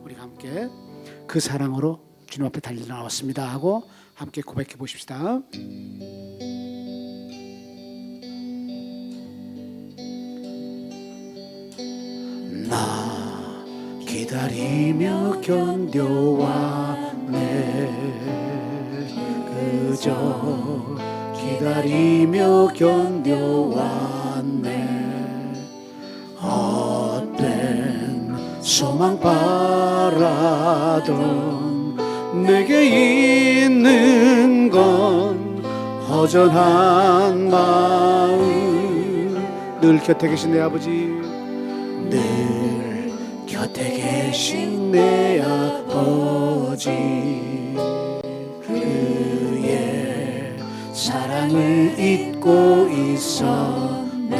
우리가 함께 그 사랑으로 주님 앞에 달려 나왔습니다 하고 함께 고백해 보십시다. 나 기다리며 견뎌왔네. 그저 기다리며 견뎌왔네. 헛된 소망 바라던 내게 있는 건 허전한 마음. 늘 곁에 계신 내 아버지, 늘 곁에 계신 내 아버지, 그의 사랑을 잊고 있었네.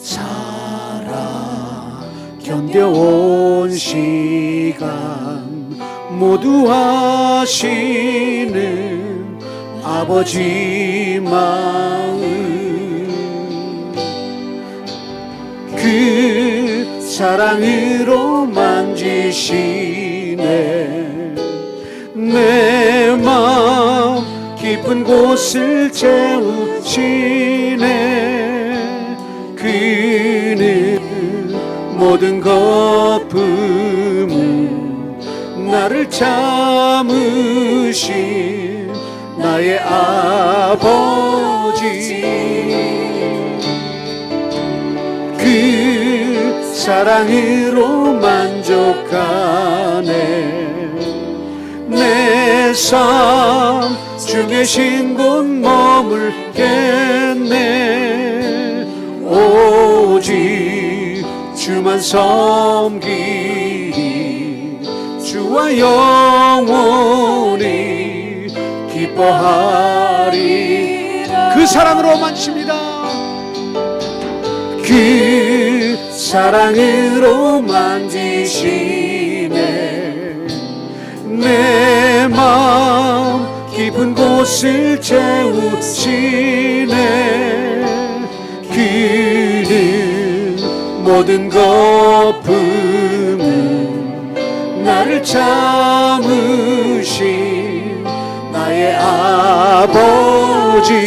살아 견뎌온 시간 모두 아시는 아버지 마음, 그 사랑으로 만지시네. 내 마음 깊은 곳을 채우시네. 그는 모든 거품을 나를 참으신 나의 아버지, 그 사랑으로 만족하네. 내 삶 주 계신 곳 머물겠네. 오직 주만 섬기리 주와 영원히 기뻐하리. 그 사랑으로 만지십니다. 그 사랑으로 만지시네. 내 마음 깊은 곳을 채우시네. 그는 모든 거품을 나를 참으신 나의 아버지,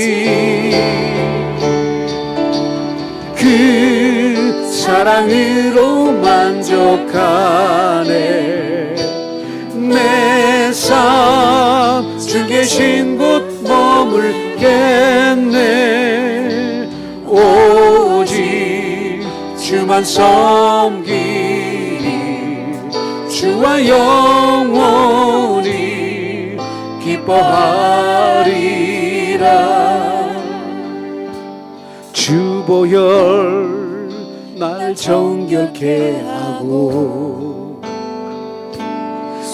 그 사랑으로 만족하네. 내 삶 주 계신 곳 머물겠네. 오직 주만 섬기리 주와 영원히 기뻐하리라. 주보혈 날 정결케 하고,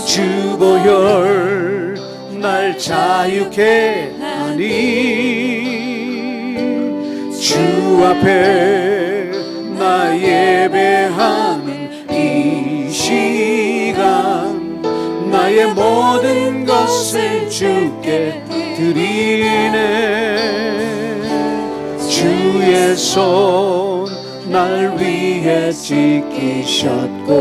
주보혈 날 자유케 하니, 주 앞에 나 예배하는 이 시간 나의 모든 것을 주께 드리네. 주의 손 날 위해 지키셨고,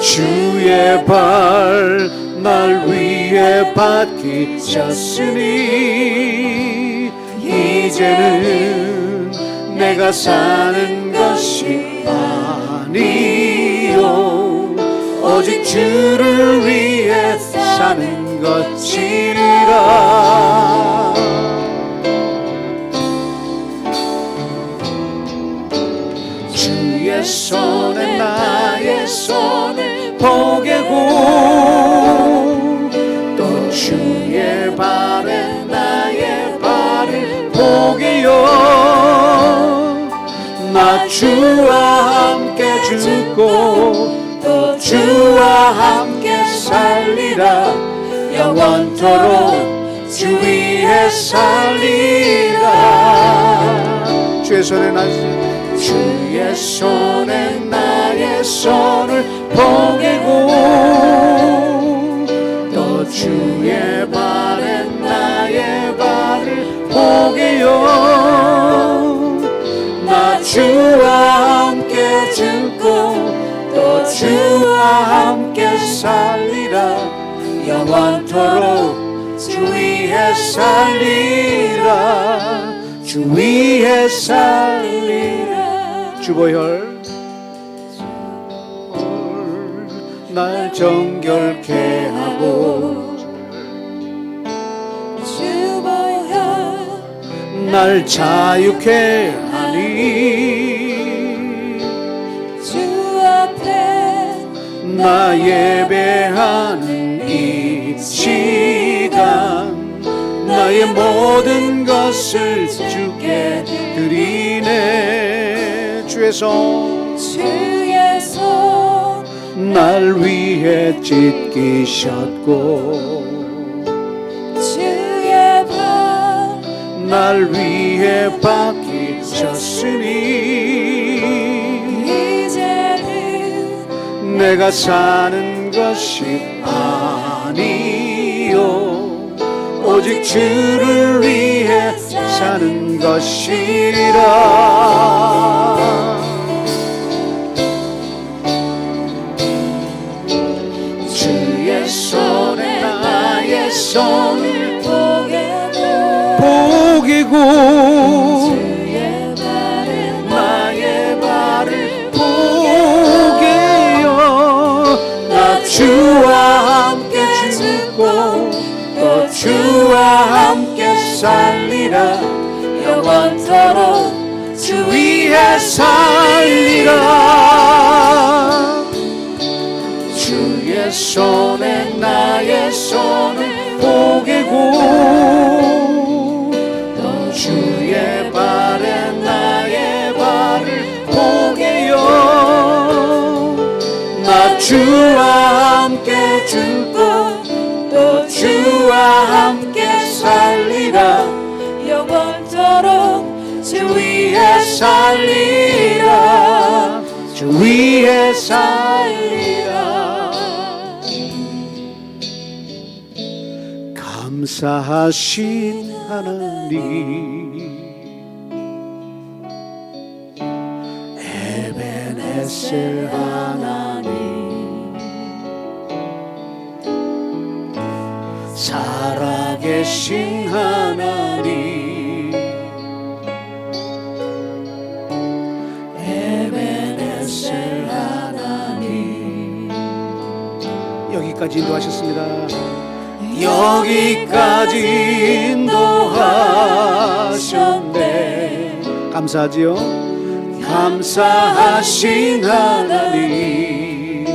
주의 발 날 위해 받기셨으니, 이제는 내가 사는 것이 아니요 오직 주를 위해 사는 것이라. 주의 손에 나의 손을 포개고, 또 주의 발에 나의 발을 포개요. 나 주와 함께 죽고 또 주와 함께 살리라. 영원토록 주 위에 살리라. 주의 손에 나의 주의 손에 나의 손을 포개고, 또 주의 발에 나의 발을 포개요. 나 주와 함께 죽고 또 주와 함께 살리라. 영원토록 주 위에 살리라. 주 위에 살리라. 주보혈 날 정결케 하고 주보혈 날 자유케 하니 주 앞에 나 예배하는 이 시간 나의 모든 것을 주께 드리네. 주의 손 주의 손 날 위해 찢기셨고 주의 발 날 위해 박히셨으니 이제는 내가 사는 것이 아니요 오직 주를 위해 사는 것이라. 주의 손에 나의 손을 보게고 주의 발에 나의 발을 보게요. 나 주와 함께 죽고 또 주와 함께 살리라. 영원토록 주 위에 살리라. 주의 손에 나의 손을 보게고 또 주의 발에 나의 발을 보게요. 나 주와 함께 죽고 또 주와 함께 살리라. 영원토록 주 위에 살리라. 주 위에 살리라. 감사하신 하나님 에베네셀 하나님 살아계신 하나님 에베네셀 하나님 여기까지 인도하셨습니다. 여기까지 인도하셨네. 감사하지요. 감사하신 하나님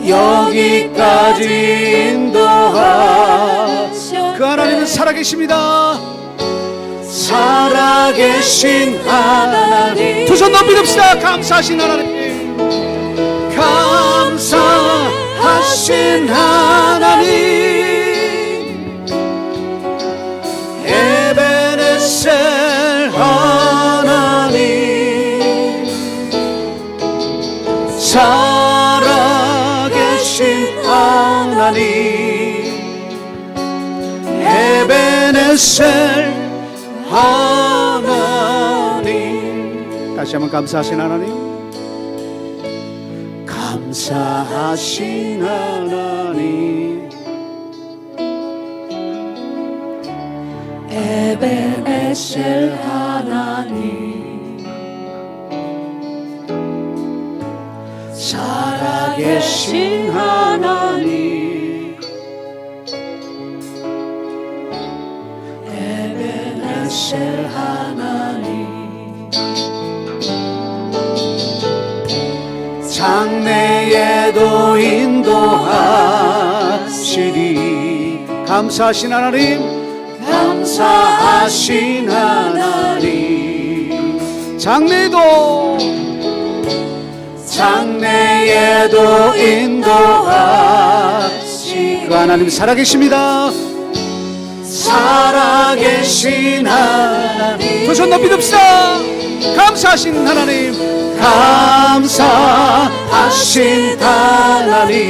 여기까지 인도하셨네. 그 하나님은 살아계십니다. 살아계신 하나님 두 손 높이 듭시다. 감사하신 하나님 감사하신 하나님 에베네셀 하나님 살아계신 하나님 에베네셀 하나님 다시 한번 감사하신 하나님 감사하신 하나님 에베네셀 하나님 살아계신 하나님 에베네셀 하나님 장래에도 인도하시리. 감사하신 하나님 감사하신 하나님 장래에도 인도하시리. 그 하나님 살아계십니다. 살아계신 하나님 두 손 높이 듭시다. 감사하신 하나님 감사하신 하나님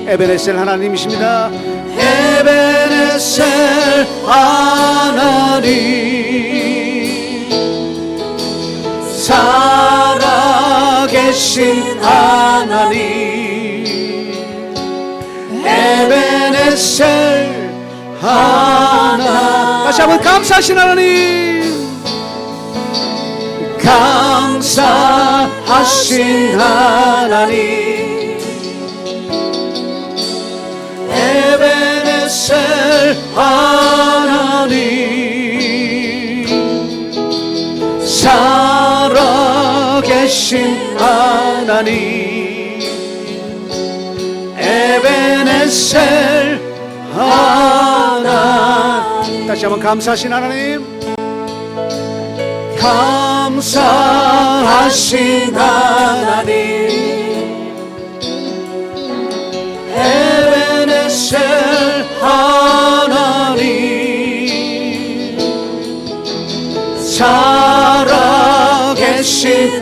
에베네셀 하나님이십니다. 에베네셀 하나님 계신 하나님 에베네셀 하나님. 다시 한번 감사하신 하나님, 감사하신 하나님 에베네셀 하나님 살아계신 하나님 에베네셀 하나님. 다시 한번 감사하신 하나님, 감사하신 하나님 에베네셀 하나님 살아계신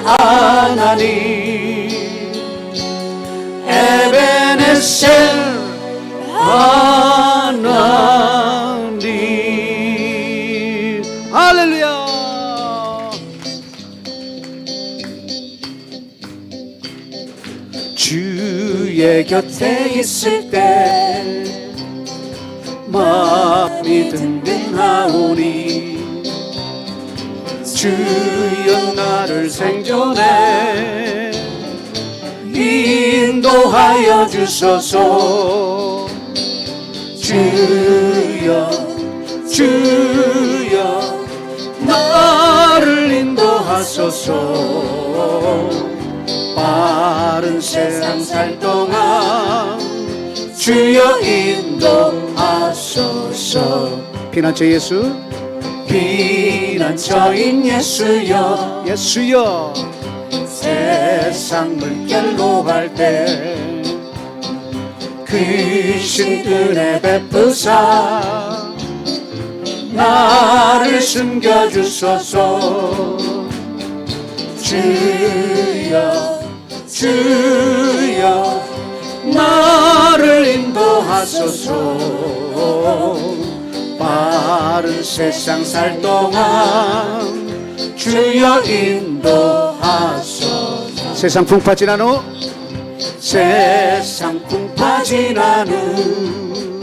하나님 에베네셀 하나님. 할렐루야. 주의 곁에 있을 때 마음이 든든하오니 주여 나를 생존에 인도하여 주소서. 주여 주여 나를 인도하소서. 빠른 세상 살 동안 주여 인도하소서. 피난처 예수, 피난처인 예수여 예수여, 세상 물결로 갈 때 크신 은혜 베푸사 나를 숨겨주소서. 주여 주여 나를 인도하소서. 빠른 세상 살 동안 주여 인도하소서. 세상 풍파 지난 후 세상 풍파 지난 후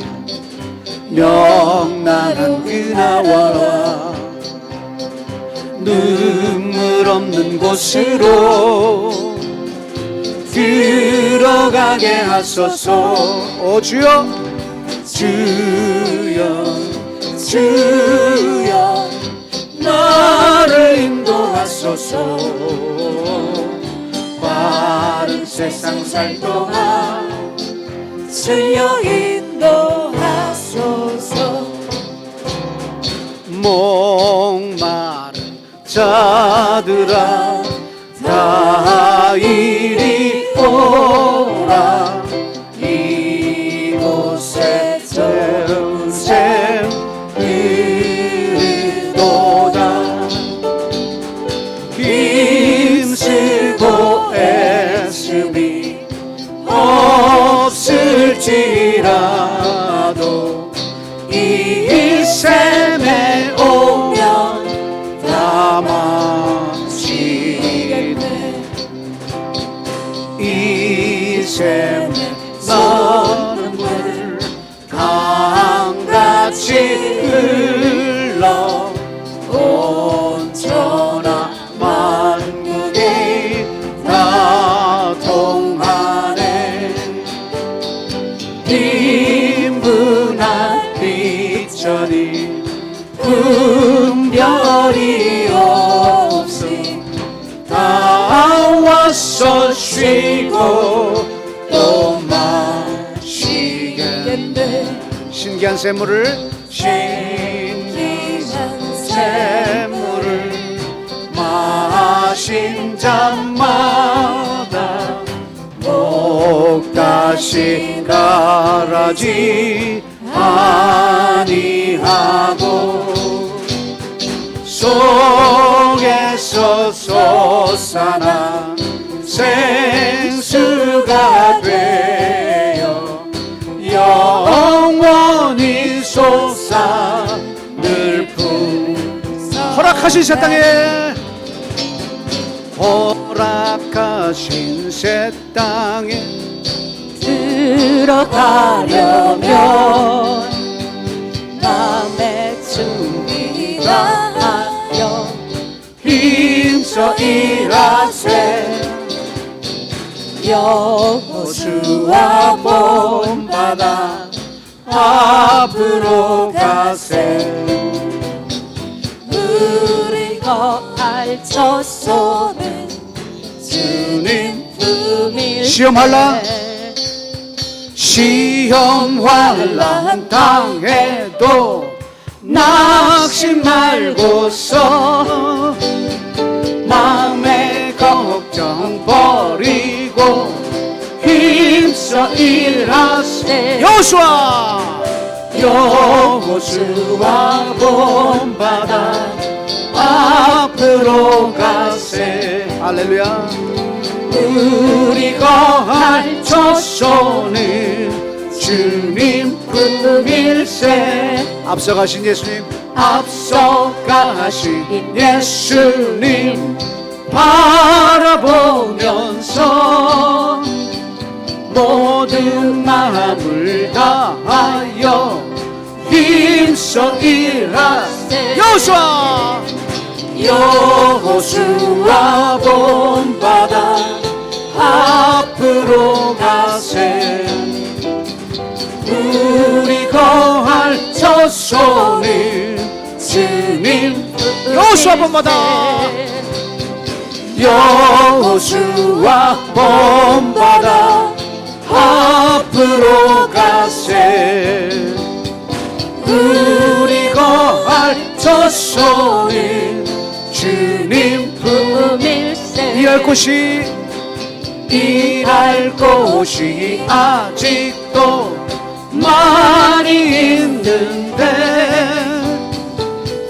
명랑한 그나와 눈물 없는 곳으로 들어가게 하소서. 오 주여, 주여 주여 나를 인도하소서. 빠른 세상 살 동안 주여 인도하소서. 목마른 자들아 다 이리 오라. 이곳에 새로운 샘 흐르도다. 힘쓰고 애씀이 없을지라도 이 샘에 오면 다 마치겠네. 이 샘에 너는 물 강같이 흘러 온전한 만국이 다 통하네. 빈분한 빛전이 분별이 없이 다 와서 쉬고 또 마시겠네. 신기한 샘물을 신기한 샘물을 마신 자마다 목다시 가라지 아니하고 속에서 솟아난 생수가 되어 영원히 솟아 늘 품사. 허락하신 새 땅에 허락하신 새 땅에 들어가려면 마음의 준비 다하여 힘써 일하세 여호수아 본받아 앞으로 가세 우리 거할 젖소는 주님 품일세 시험 환난 시험 환난 당해도 낙심 말고서 마음의 걱정 버리고 힘써 일하세 여호수아 여호수아 본받아 앞으로 가세 할렐루야 우리 거할 젖소는 주님 품일세 앞서가신 예수님 앞서가신 예수님 바라보면서 모든 마음을 다하여 힘써 일하세 여호수아 여호수아 본받아 앞으로 가세 우리 거할 젖소는 주님 여호수아 본받아 여호수아 본받아 앞으로 가세 우리 거할 젖소는 주님 품일세 일할 곳이 아직도 많이 있는데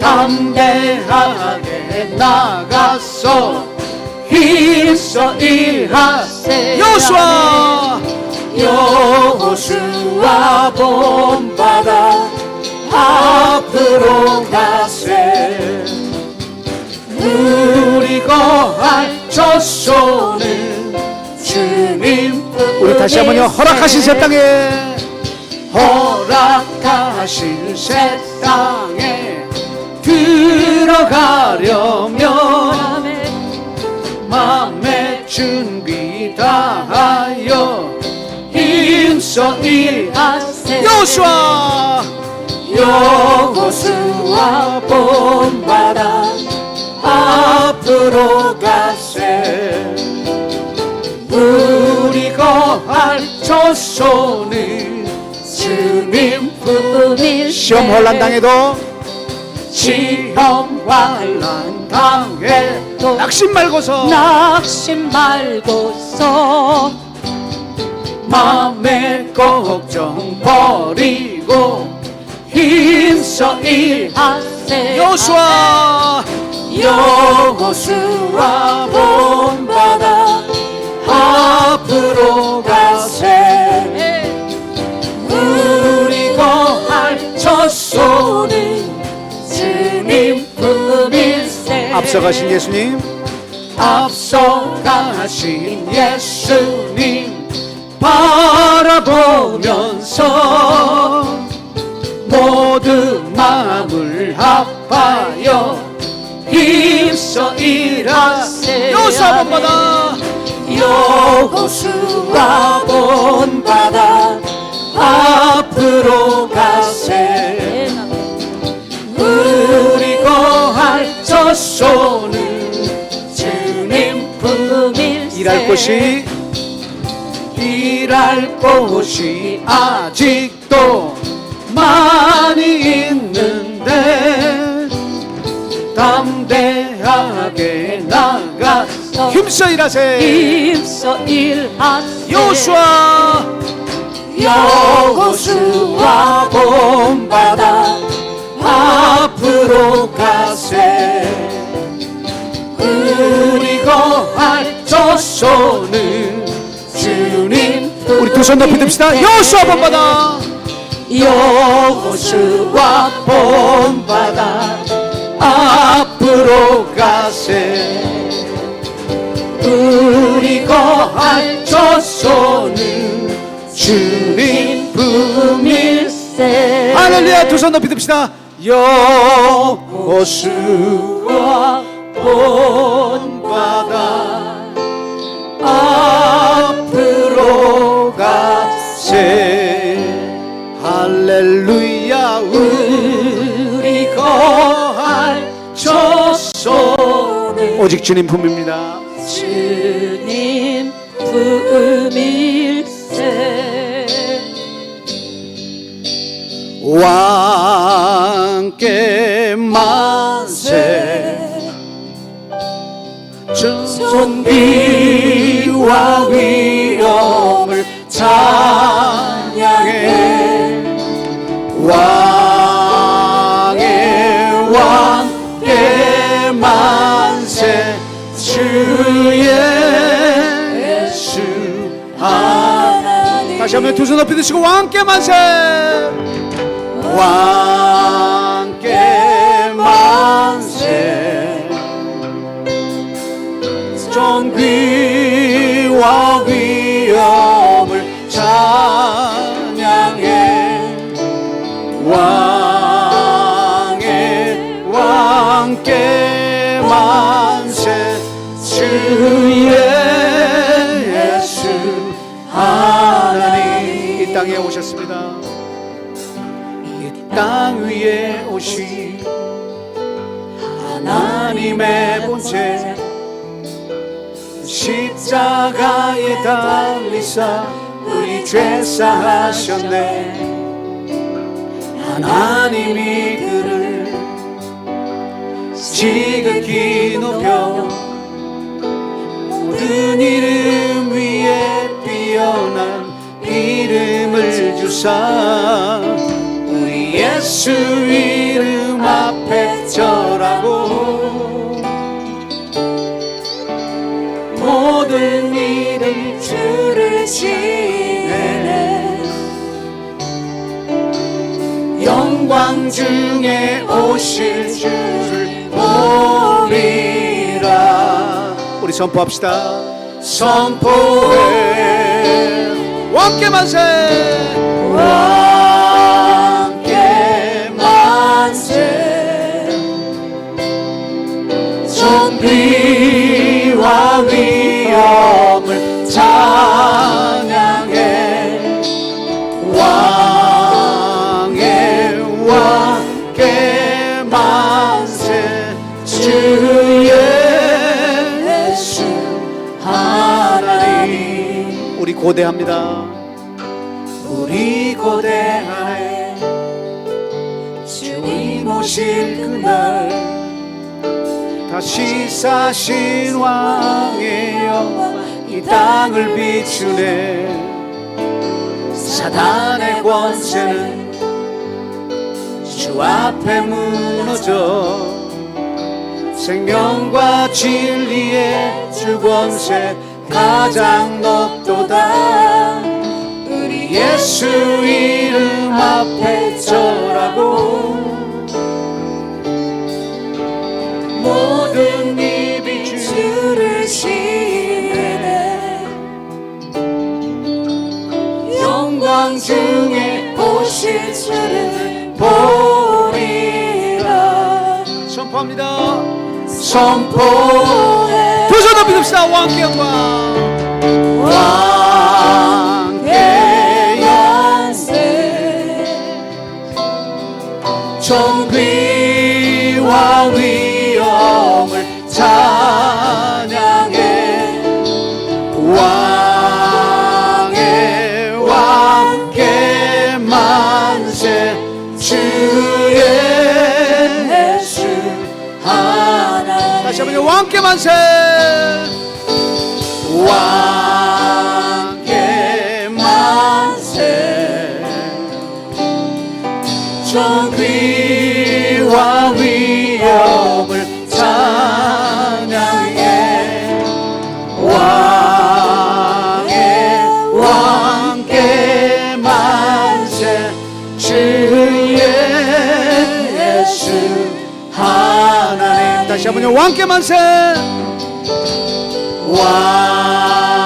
담대하게 나가서 힘써 일하세 여호수아 여호수아 본받아 앞으로 가세 우리 거할 젖소는 주님 우리 다시 한번요 허락하신 새 땅에 허락하신 새 땅에 들어가려면 마음의 준비 다하여 힘써 일하세 여호수아 여호수아 본받아 앞으로 가세 우리 거할 젖소는 주님 품일세 시험 환난 당해도 시험 환난 당해도 낙심 말고서 마음의 걱정 버리고 힘써 일하세 여호수아 여호수아 본받아 앞으로 가세 우리 거할 젖소는 주님 품일세 앞서가신 예수님 앞서가신 예수님 바라보면서 모든 마음을 합하여 힘써 일하세 여호수아 본받아 여호수아 본받아 앞으로 가세 우리 거할 젖소는 주님 품일세 일할 곳이 아직도 많이 있는데 담대하게 나가 힘써 일하세 여호수아 여호수아 본받아 앞으로 가세 우리 거할 젖소는 주님 우리 두 손 높이 듭시다 여호수아 본받아 여호수아 본받아 앞으로 가세 우리 거할 저소는 주님 품일세. 할렐루야. 두 손 높이 듭시다. 여호수아 본받아 앞으로 가세. 할렐루야. 우리 거할 저소는 오직 주님 품입니다. 주님 품일세. 왕께 만세. 존귀와 위엄을 찬양해. 왕의 왕께 만세. 주 예수 하나님. 다시 한번 두 손 높이 드시고 왕께 만세. 왕께 만세. 존귀와 위엄을 찬양해. 왕의 왕께 만세. 주 예수 하나님. 이 땅에 오셨습니다. 땅 위에 오신 하나님의 본체 십자가에 달리사 우리 죄 사하셨네. 하나님이 그를 지극히 높여 모든 이름 위에 뛰어난 이름을 주사 우리 예수 이름 앞에 절하고 모든 이름 주를 지내. 영광 중에 오실 주를 보리라. 우리 선포합시다. 선포해. 왕께 만세. 존귀와 위엄을 찬양해. 왕의 왕께 만세. 주 예수 하나님. 우리 고대합니다. 우리 고대하네. 주님 오실 그날 다시 사신 왕의 영광 이 땅을 비추네. 사단의 권세는 주 앞에 무너져 생명과 진리의 주 권세 가장 높도다. 우리 예수 이름 앞에 절하고 모든 입이 주를 시내. 영광 중에 오실 주를 보리라. 선포합니다. 선포해. 두 손 높이 듭시다. 왕께 영광. 왕께 영광. 존귀와 위엄을 찬양해. 왕의 왕께 만세. 주 예수 하나님. 다시 한번 왕께 만세. 왕께 만세. 존귀와 위엄을 찬양해. 왕의 왕께 만세. 주 예수 하나님. 다시 한번요. 왕께 만세. 왕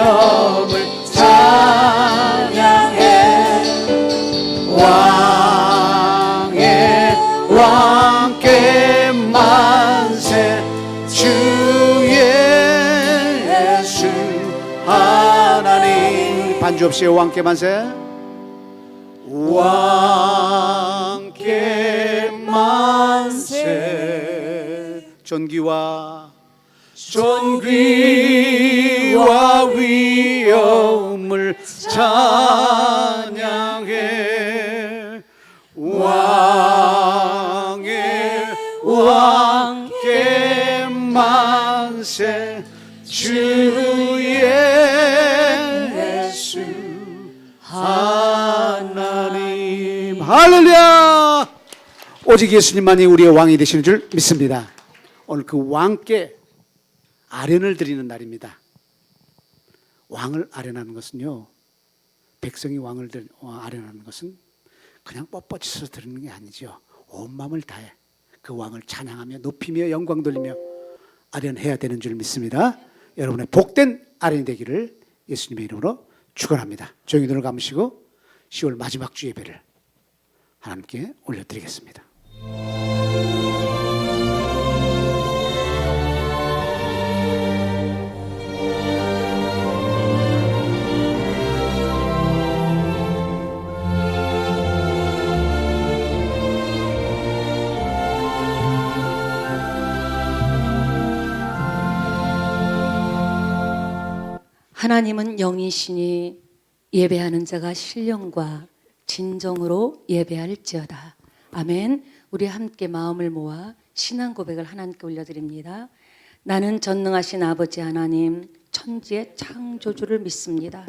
위엄을 찬양해 왕의 왕께 만세 주 예수 하나님 반주 없이 왕께 만세 왕께 만세 존귀와 위엄을 찬양해 왕의 왕께 만세 주 예수 하나님 할렐루야 오직 예수님만이 우리의 왕이 되시는 줄 믿습니다. 오늘 그 왕께 아련을 드리는 날입니다. 왕을 아련하는 것은요 백성이 왕을 아련하는 것은 그냥 뻣뻣해서 드리는 게 아니죠. 온 마음을 다해 그 왕을 찬양하며 높이며 영광 돌리며 아련해야 되는 줄 믿습니다. 여러분의 복된 아련이 되기를 예수님의 이름으로 축원합니다. 조용히 눈을 감으시고 10월 마지막 주 예배를 하나님께 올려드리겠습니다. 하나님은 영이시니 예배하는 자가 신령과 진정으로 예배할지어다. 아멘. 우리 함께 마음을 모아 신앙 고백을 하나님께 올려드립니다. 나는 전능하신 아버지 하나님 천지의 창조주를 믿습니다.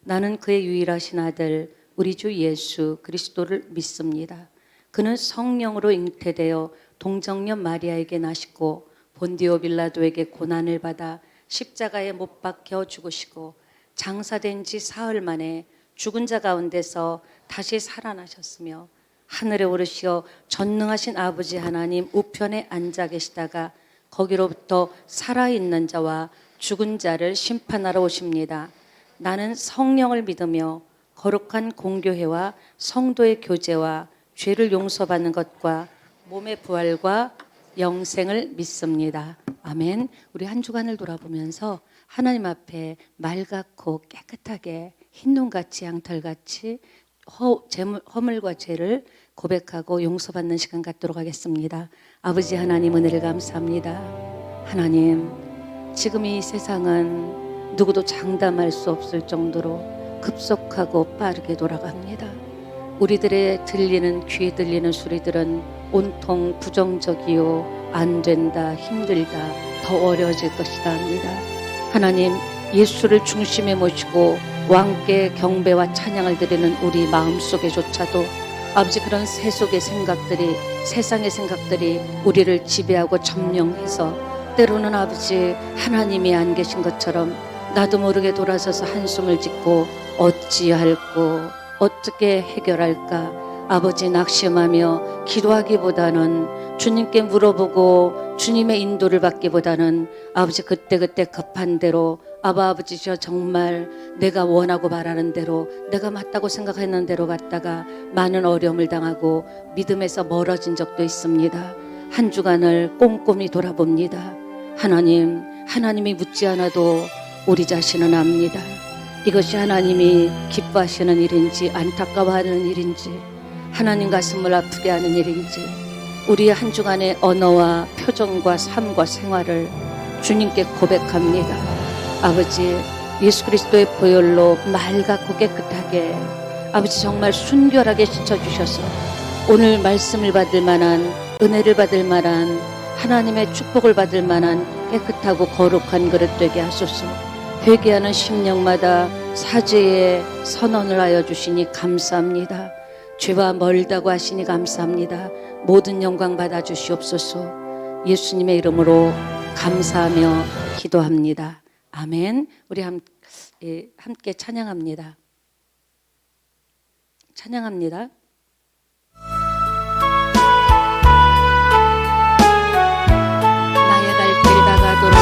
나는 그의 유일하신 아들 우리 주 예수 그리스도를 믿습니다. 그는 성령으로 잉태되어 동정녀 마리아에게 나시고 본디오 빌라도에게 고난을 받아 십자가에 못 박혀 죽으시고 장사된 지 사흘 만에 죽은 자 가운데서 다시 살아나셨으며 하늘에 오르시어 전능하신 아버지 하나님 우편에 앉아 계시다가 거기로부터 살아있는 자와 죽은 자를 심판하러 오십니다. 나는 성령을 믿으며 거룩한 공교회와 성도의 교제와 죄를 용서받는 것과 몸의 부활과 영생을 믿습니다. 아멘. 우리 한 주간을 돌아보면서 하나님 앞에 맑고 깨끗하게 흰눈같이 양털같이 허물과 죄를 고백하고 용서받는 시간 갖도록 하겠습니다. 아버지 하나님 은혜를 감사합니다. 하나님 지금 이 세상은 누구도 장담할 수 없을 정도로 급속하고 빠르게 돌아갑니다. 우리들의 귀에 들리는 소리들은 온통 부정적이요 안 된다 힘들다 더 어려워질 것이다 합니다. 하나님 예수를 중심에 모시고 왕께 경배와 찬양을 드리는 우리 마음속에조차도 아버지 그런 세속의 생각들이 세상의 생각들이 우리를 지배하고 점령해서 때로는 아버지 하나님이 안 계신 것처럼 나도 모르게 돌아서서 한숨을 짓고 어찌할꼬 어떻게 해결할까 아버지 낙심하며 기도하기보다는 주님께 물어보고 주님의 인도를 받기보다는 아버지 그때그때 급한 대로 아버지 저 정말 내가 원하고 바라는 대로 내가 맞다고 생각했는 대로 갔다가 많은 어려움을 당하고 믿음에서 멀어진 적도 있습니다. 한 주간을 꼼꼼히 돌아봅니다. 하나님이 묻지 않아도 우리 자신은 압니다. 이것이 하나님이 기뻐하시는 일인지 안타까워하는 일인지 하나님 가슴을 아프게 하는 일인지 우리 한 주간의 언어와 표정과 삶과 생활을 주님께 고백합니다. 아버지 예수 그리스도의 보혈로 맑고 깨끗하게 아버지 정말 순결하게 씻어주셔서 오늘 말씀을 받을 만한 은혜를 받을 만한 하나님의 축복을 받을 만한 깨끗하고 거룩한 그릇 되게 하소서. 회개하는 심령마다 사죄의 선언을 하여 주시니 감사합니다. 죄와 멀다고 하시니 감사합니다. 모든 영광 받아 주시옵소서. 예수님의 이름으로 감사하며 기도합니다. 아멘. 우리 함께 찬양합니다. 찬양합니다. 나의 갈 길 다가도록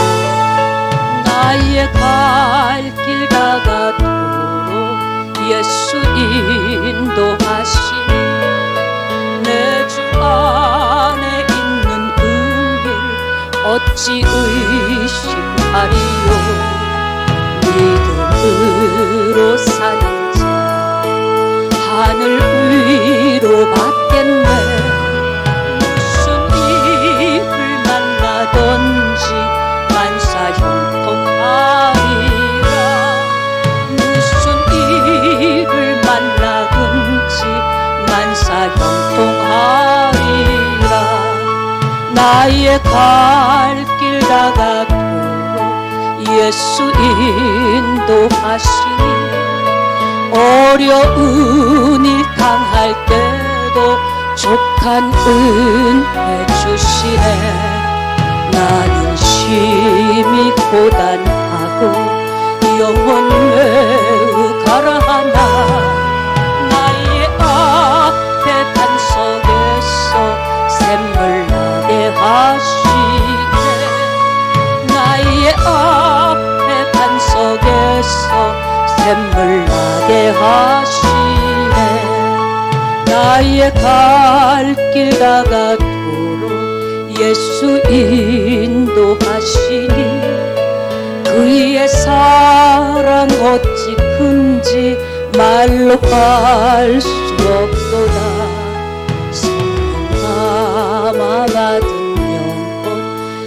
나의 갈 길 다가도록 예수 인도하시니 내 주 안에 있는 은혜를 어찌 의심하리요. 믿음으로 사는 자 하늘 위로 받겠네. 무슨 일을 만나든지 만사 형통하리라. 무슨 일을 만나든지 만사 형통하리라. 나의 갈 길 다가도록 예수 인도하시니 어려운 일 당할 때도 족한 은혜 주시네. 나는 심히 고단하고 영혼 매우 가라하나 나의 앞에 반석에서 샘물 나게 하시네. 나의 앞에 반석에서 샘물 나게 하시네. 나의 갈 길 다가도록 예수 인도하시니 그의 사랑 어찌 큰지 말로 할 수 없도다. 성령 감화 받은 영혼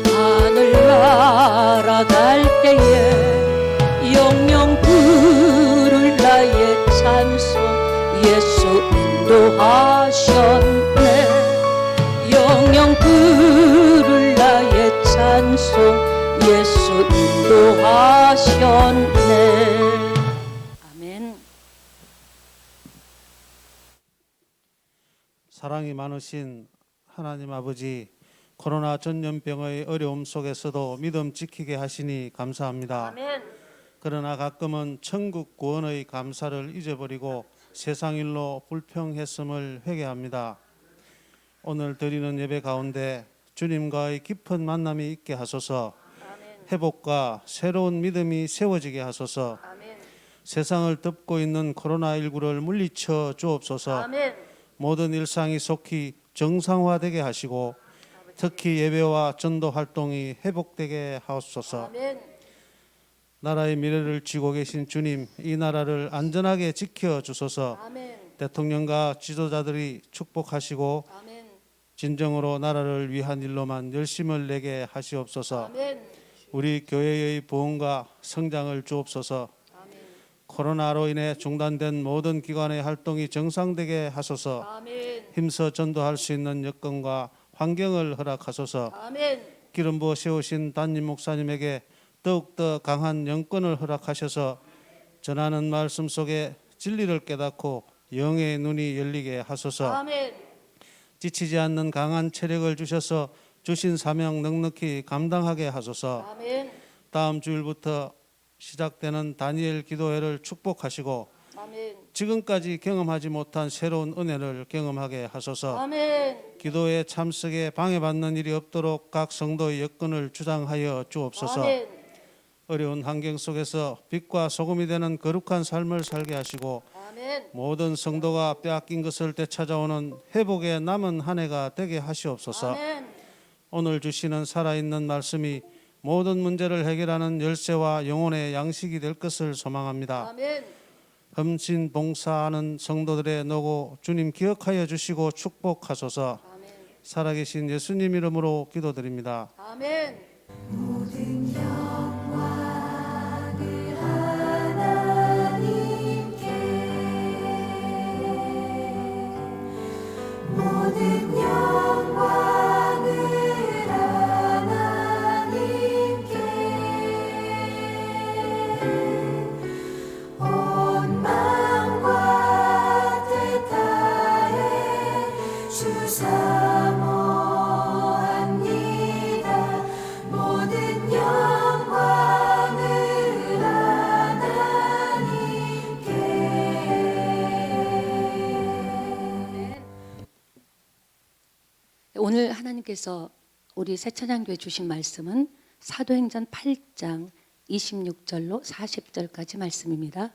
하늘 날아갈 때에 영영 부를 나의 찬송 예수 인도하셨네. 영영 부를 나의 찬송 예수 인도하셨네. 아멘. 사랑이 많으신 하나님 아버지, 코로나 전염병의 어려움 속에서도 믿음 지키게 하시니 감사합니다. 아멘. 그러나 가끔은 천국 구원의 감사를 잊어버리고 세상 일로 불평했음을 회개합니다. 오늘 드리는 예배 가운데 주님과의 깊은 만남이 있게 하소서. 회복과 새로운 믿음이 세워지게 하소서. 아멘. 세상을 덮고 있는 코로나19를 물리쳐 주옵소서. 아멘. 모든 일상이 속히 정상화되게 하시고 특히 예배와 전도 활동이 회복되게 하옵소서. 아멘. 나라의 미래를 쥐고 계신 주님, 이 나라를 안전하게 지켜주소서. 아멘. 대통령과 지도자들이 축복하시고 아멘. 진정으로 나라를 위한 일로만 열심을 내게 하시옵소서. 아멘. 우리 교회의 부흥과 성장을 주옵소서. 아멘. 코로나로 인해 중단된 모든 기관의 활동이 정상되게 하소서. 아멘. 힘써 전도할 수 있는 여건과 환경을 허락하소서. 아멘. 기름 부어 세우신 담임 목사님에게 더욱더 강한 영권을 허락하셔서 전하는 말씀 속에 진리를 깨닫고 영의 눈이 열리게 하소서. 아멘. 지치지 않는 강한 체력을 주셔서 주신 사명 넉넉히 감당하게 하소서. 아멘. 다음 주일부터 시작되는 다니엘 기도회를 축복하시고 아멘. 지금까지 경험하지 못한 새로운 은혜를 경험하게 하소서. 아멘. 기도회 참석에 방해받는 일이 없도록 각 성도의 여건을 주장하여 주옵소서. 아멘. 어려운 환경 속에서 빛과 소금이 되는 거룩한 삶을 살게 하시고 아멘. 모든 성도가 빼앗긴 것을 되찾아오는 회복의 남은 한 해가 되게 하시옵소서. 아멘. 오늘 주시는 살아있는 말씀이 모든 문제를 해결하는 열쇠와 영혼의 양식이 될 것을 소망합니다. 아멘. 흠신 봉사하는 성도들의 노고 주님 기억하여 주시고 축복하소서. 아멘. 살아계신 예수님 이름으로 기도드립니다. 아멘. 모든 영광을 하나님께 모든 영광을 하나님께 온 마음과 뜻 다해 주 사모합니다. 모든 영광을 하나님께. 오늘 하나님께서 우리 새천양교회 주신 말씀은 사도행전 8장 26절로 40절까지 말씀입니다.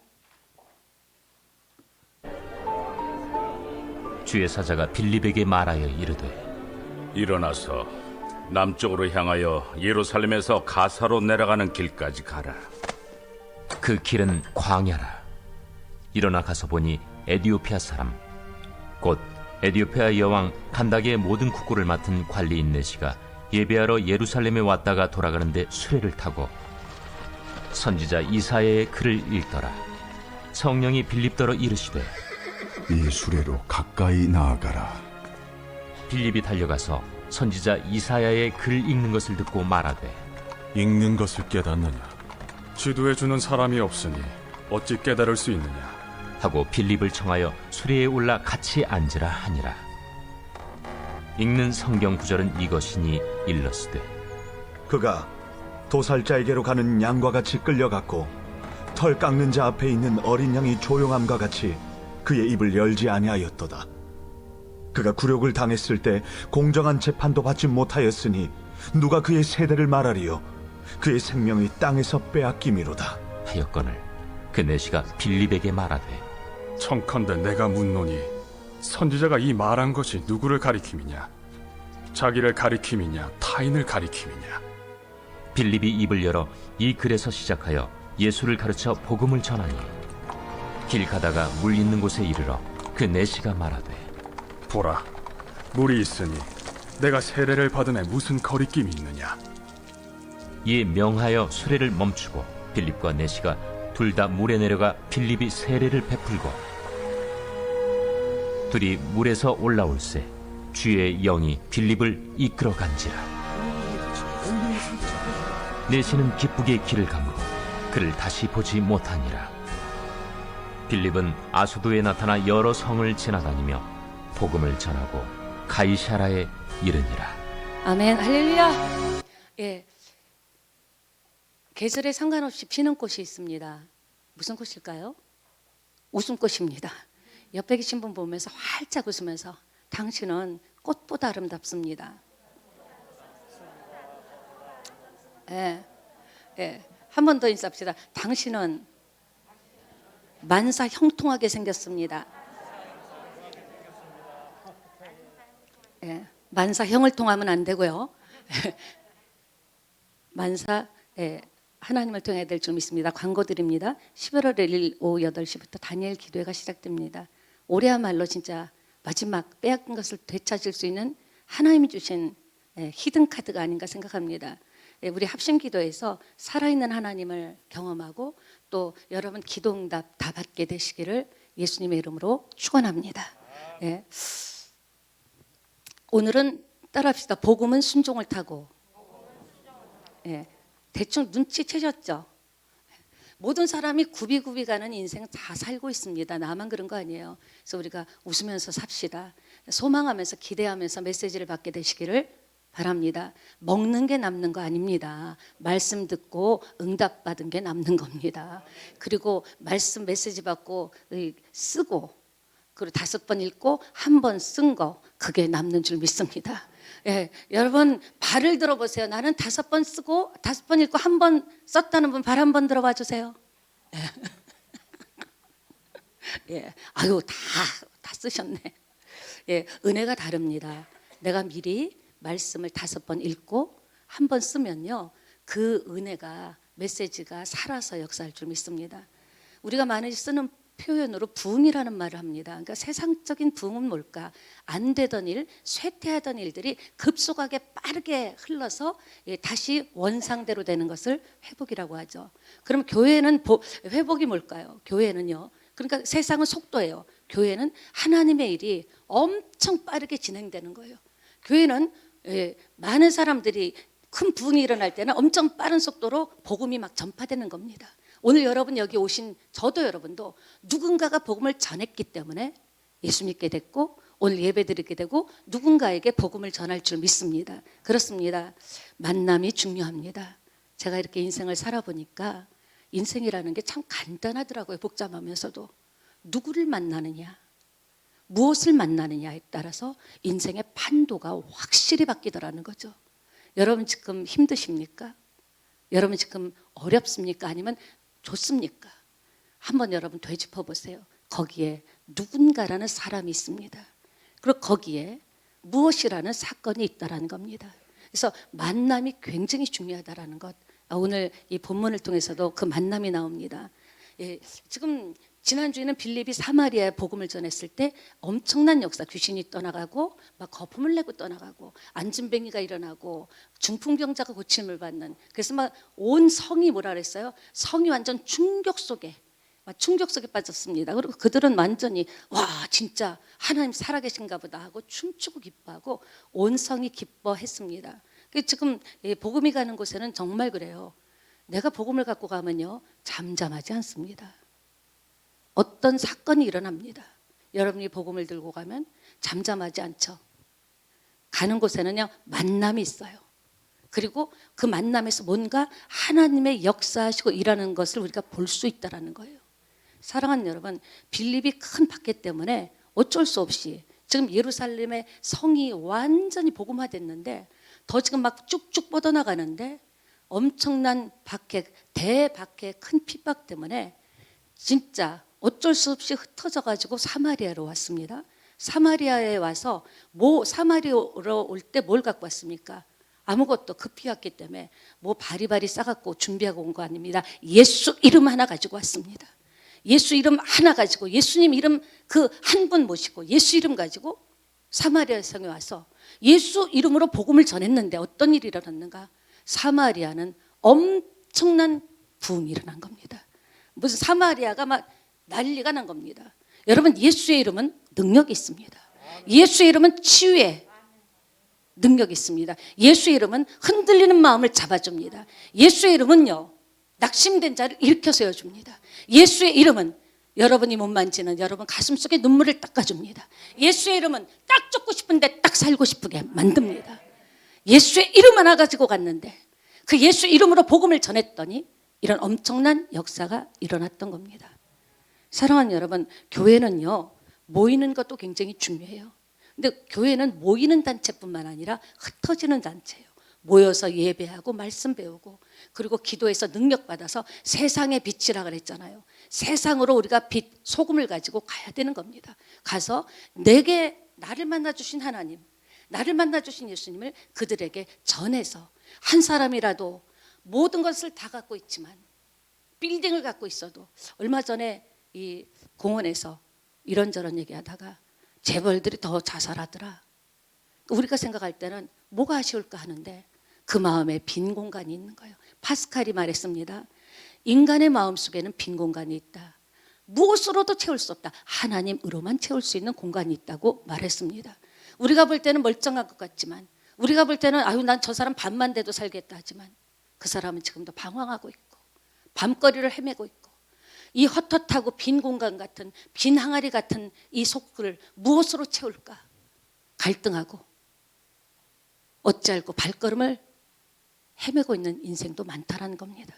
주의 사자가 빌립에게 말하여 이르되 일어나서 남쪽으로 향하여 예루살렘에서 가사로 내려가는 길까지 가라. 그 길은 광야라. 일어나 가서 보니 에디오피아 사람 곧 에디오피아 여왕 간다게의 모든 국고를 맡은 관리 인내시가 예배하러 예루살렘에 왔다가 돌아가는데 수레를 타고 선지자 이사야의 글을 읽더라. 성령이 빌립더러 이르시되 이 수레로 가까이 나아가라. 빌립이 달려가서 선지자 이사야의 글 읽는 것을 듣고 말하되 읽는 것을 깨닫느냐? 지도해 주는 사람이 없으니 어찌 깨달을 수 있느냐? 하고 빌립을 청하여 수레에 올라 같이 앉으라 하니라. 읽는 성경 구절은 이것이니 일러스되 그가 도살자에게로 가는 양과 같이 끌려갔고 털 깎는 자 앞에 있는 어린 양이 조용함과 같이 그의 입을 열지 아니하였도다. 그가 굴욕을 당했을 때 공정한 재판도 받지 못하였으니 누가 그의 세대를 말하리요? 그의 생명이 땅에서 빼앗김이로다. 하였거늘 그 내시가 빌립에게 말하되 청컨대 내가 묻노니 선지자가 이 말한 것이 누구를 가리킴이냐? 자기를 가리킴이냐? 타인을 가리킴이냐? 빌립이 입을 열어 이 글에서 시작하여 예수를 가르쳐 복음을 전하니 길 가다가 물 있는 곳에 이르러 그 내시가 말하되 보라, 물이 있으니 내가 세례를 받음에 무슨 거리낌이 있느냐? 이에 명하여 수레를 멈추고 빌립과 내시가 둘 다 물에 내려가 빌립이 세례를 베풀고 둘이 물에서 올라올새 주의 영이 빌립을 이끌어 간지라. 내시는 기쁘게 길을 가므로 그를 다시 보지 못하니라. 빌립은 아수도에 나타나 여러 성을 지나다니며 복음을 전하고 가이사라에 이르니라. 아멘, 할렐루야. 예, 계절에 상관없이 피는 꽃이 있습니다. 무슨 꽃일까요? 웃음꽃입니다. 옆에 계신 분 보면서 활짝 웃으면서 당신은 꽃보다 아름답습니다. 예, 예, 한 번 더 인사합시다. 당신은 만사 형통하게 생겼습니다. 예, 만사 형을 통하면 안 되고요. 만사 하나님을 통해야 될 줄 믿습니다. 광고 드립니다. 11월 1일 오후 8시부터 다니엘 기도회가 시작됩니다. 올해야말로 진짜 마지막 빼앗긴 것을 되찾을 수 있는 하나님이 주신 히든 카드가 아닌가 생각합니다. 우리 합심기도에서 살아있는 하나님을 경험하고 또 여러분 기도응답 다 받게 되시기를 예수님의 이름으로 축원합니다. 예. 오늘은 따라합시다. 복음은 순종을 타고. 예. 대충 눈치채셨죠? 모든 사람이 굽이굽이 가는 인생 다 살고 있습니다. 나만 그런 거 아니에요. 그래서 우리가 웃으면서 삽시다. 소망하면서 기대하면서 메시지를 받게 되시기를 바랍니다. 먹는 게 남는 거 아닙니다. 말씀 듣고 응답 받은 게 남는 겁니다. 그리고 말씀 메시지 받고 쓰고 그리고 5번 읽고 1번 쓴 거 그게 남는 줄 믿습니다. 예, 여러분 발을 들어보세요. 나는 5번 쓰고 5번 읽고 1번 썼다는 분 발 한번 들어봐 주세요. 예, 아유 다 쓰셨네. 예, 은혜가 다릅니다. 내가 미리 말씀을 5번 읽고 1번 쓰면요, 그 은혜가 메시지가 살아서 역사할 줄 믿습니다. 우리가 많이 쓰는 표현으로 부흥이라는 말을 합니다. 그러니까 세상적인 부흥은 뭘까? 안 되던 일, 쇠퇴하던 일들이 급속하게 빠르게 흘러서 다시 원상대로 되는 것을 회복이라고 하죠. 그럼 교회는 회복이 뭘까요? 교회는요, 그러니까 세상은 속도예요. 교회는 하나님의 일이 엄청 빠르게 진행되는 거예요. 교회는 많은 사람들이 큰 부흥이 일어날 때는 엄청 빠른 속도로 복음이 막 전파되는 겁니다. 오늘 여러분 여기 오신 저도 여러분도 누군가가 복음을 전했기 때문에 예수 믿게 됐고 오늘 예배 드리게 되고 누군가에게 복음을 전할 줄 믿습니다. 그렇습니다. 만남이 중요합니다. 제가 이렇게 인생을 살아보니까 인생이라는 게 참 간단하더라고요. 복잡하면서도 누구를 만나느냐, 무엇을 만나느냐에 따라서 인생의 판도가 확실히 바뀌더라는 거죠. 여러분 지금 힘드십니까? 여러분 지금 어렵습니까? 아니면 좋습니까? 한번 여러분 되짚어 보세요. 거기에 누군가라는 사람이 있습니다. 그리고 거기에 무엇이라는 사건이 있다라는 겁니다. 그래서 만남이 굉장히 중요하다라는 것. 오늘 이 본문을 통해서도 그 만남이 나옵니다. 예, 지금 지난주에는 빌립이 사마리아에 복음을 전했을 때 엄청난 역사, 귀신이 떠나가고 막 거품을 내고 떠나가고 안진뱅이가 일어나고 중풍병자가 고침을 받는, 그래서 막 온 성이 뭐라 그랬어요? 성이 완전 충격 속에 빠졌습니다. 그리고 그들은 완전히 와 진짜 하나님 살아계신가 보다 하고 춤추고 기뻐하고 온 성이 기뻐했습니다. 지금 복음이 가는 곳에는 정말 그래요. 내가 복음을 갖고 가면요 잠잠하지 않습니다. 어떤 사건이 일어납니다. 여러분이 복음을 들고 가면 잠잠하지 않죠. 가는 곳에는요 만남이 있어요. 그리고 그 만남에서 뭔가 하나님의 역사하시고 일하는 것을 우리가 볼 수 있다는 거예요. 사랑하는 여러분, 빌립이 큰 박해 때문에 어쩔 수 없이 지금 예루살렘의 성이 완전히 복음화됐는데 더 지금 막 쭉쭉 뻗어나가는데 엄청난 박해, 대박해, 큰 핍박 때문에 진짜 어쩔 수 없이 흩어져 가지고 사마리아로 왔습니다. 사마리아에 와서 사마리아로 올 때 뭘 갖고 왔습니까? 아무것도 급히 왔기 때문에 바리바리 싸갖고 준비하고 온 거 아닙니다. 예수 이름 하나 가지고 왔습니다. 예수 이름 하나 가지고 예수님 이름 그 한 분 모시고 예수 이름 가지고 사마리아 성에 와서 예수 이름으로 복음을 전했는데 어떤 일이 일어났는가? 사마리아는 엄청난 부흥이 일어난 겁니다. 무슨 사마리아가 막 난리가 난 겁니다. 여러분 예수의 이름은 능력이 있습니다. 예수의 이름은 치유의 능력이 있습니다. 예수의 이름은 흔들리는 마음을 잡아줍니다. 예수의 이름은요 낙심된 자를 일으켜 세워줍니다. 예수의 이름은 여러분이 못 만지는 여러분 가슴속에 눈물을 닦아줍니다. 예수의 이름은 딱 죽고 싶은데 딱 살고 싶게 만듭니다. 예수의 이름 하나 가지고 갔는데 그 예수 이름으로 복음을 전했더니 이런 엄청난 역사가 일어났던 겁니다. 사랑하는 여러분, 교회는요 모이는 것도 굉장히 중요해요. 근데 교회는 모이는 단체뿐만 아니라 흩어지는 단체예요. 모여서 예배하고 말씀 배우고 그리고 기도해서 능력 받아서 세상의 빛이라 그랬잖아요. 세상으로 우리가 빛, 소금을 가지고 가야 되는 겁니다. 가서 내게 나를 만나 주신 하나님, 나를 만나 주신 예수님을 그들에게 전해서 한 사람이라도 모든 것을 다 갖고 있지만 빌딩을 갖고 있어도 얼마 전에 이 공원에서 이런저런 얘기하다가 재벌들이 더 자살하더라. 우리가 생각할 때는 뭐가 아쉬울까 하는데 그 마음에 빈 공간이 있는 거예요. 파스칼이 말했습니다. 인간의 마음속에는 빈 공간이 있다. 무엇으로도 채울 수 없다. 하나님으로만 채울 수 있는 공간이 있다고 말했습니다. 우리가 볼 때는 멀쩡한 것 같지만 우리가 볼 때는 난 저 사람 밤만 돼도 살겠다 하지만 그 사람은 지금도 방황하고 있고 밤거리를 헤매고 있고 이 헛헛하고 빈 공간 같은 빈 항아리 같은 이 속을 무엇으로 채울까? 갈등하고 어찌할꼬 발걸음을 헤매고 있는 인생도 많다라는 겁니다.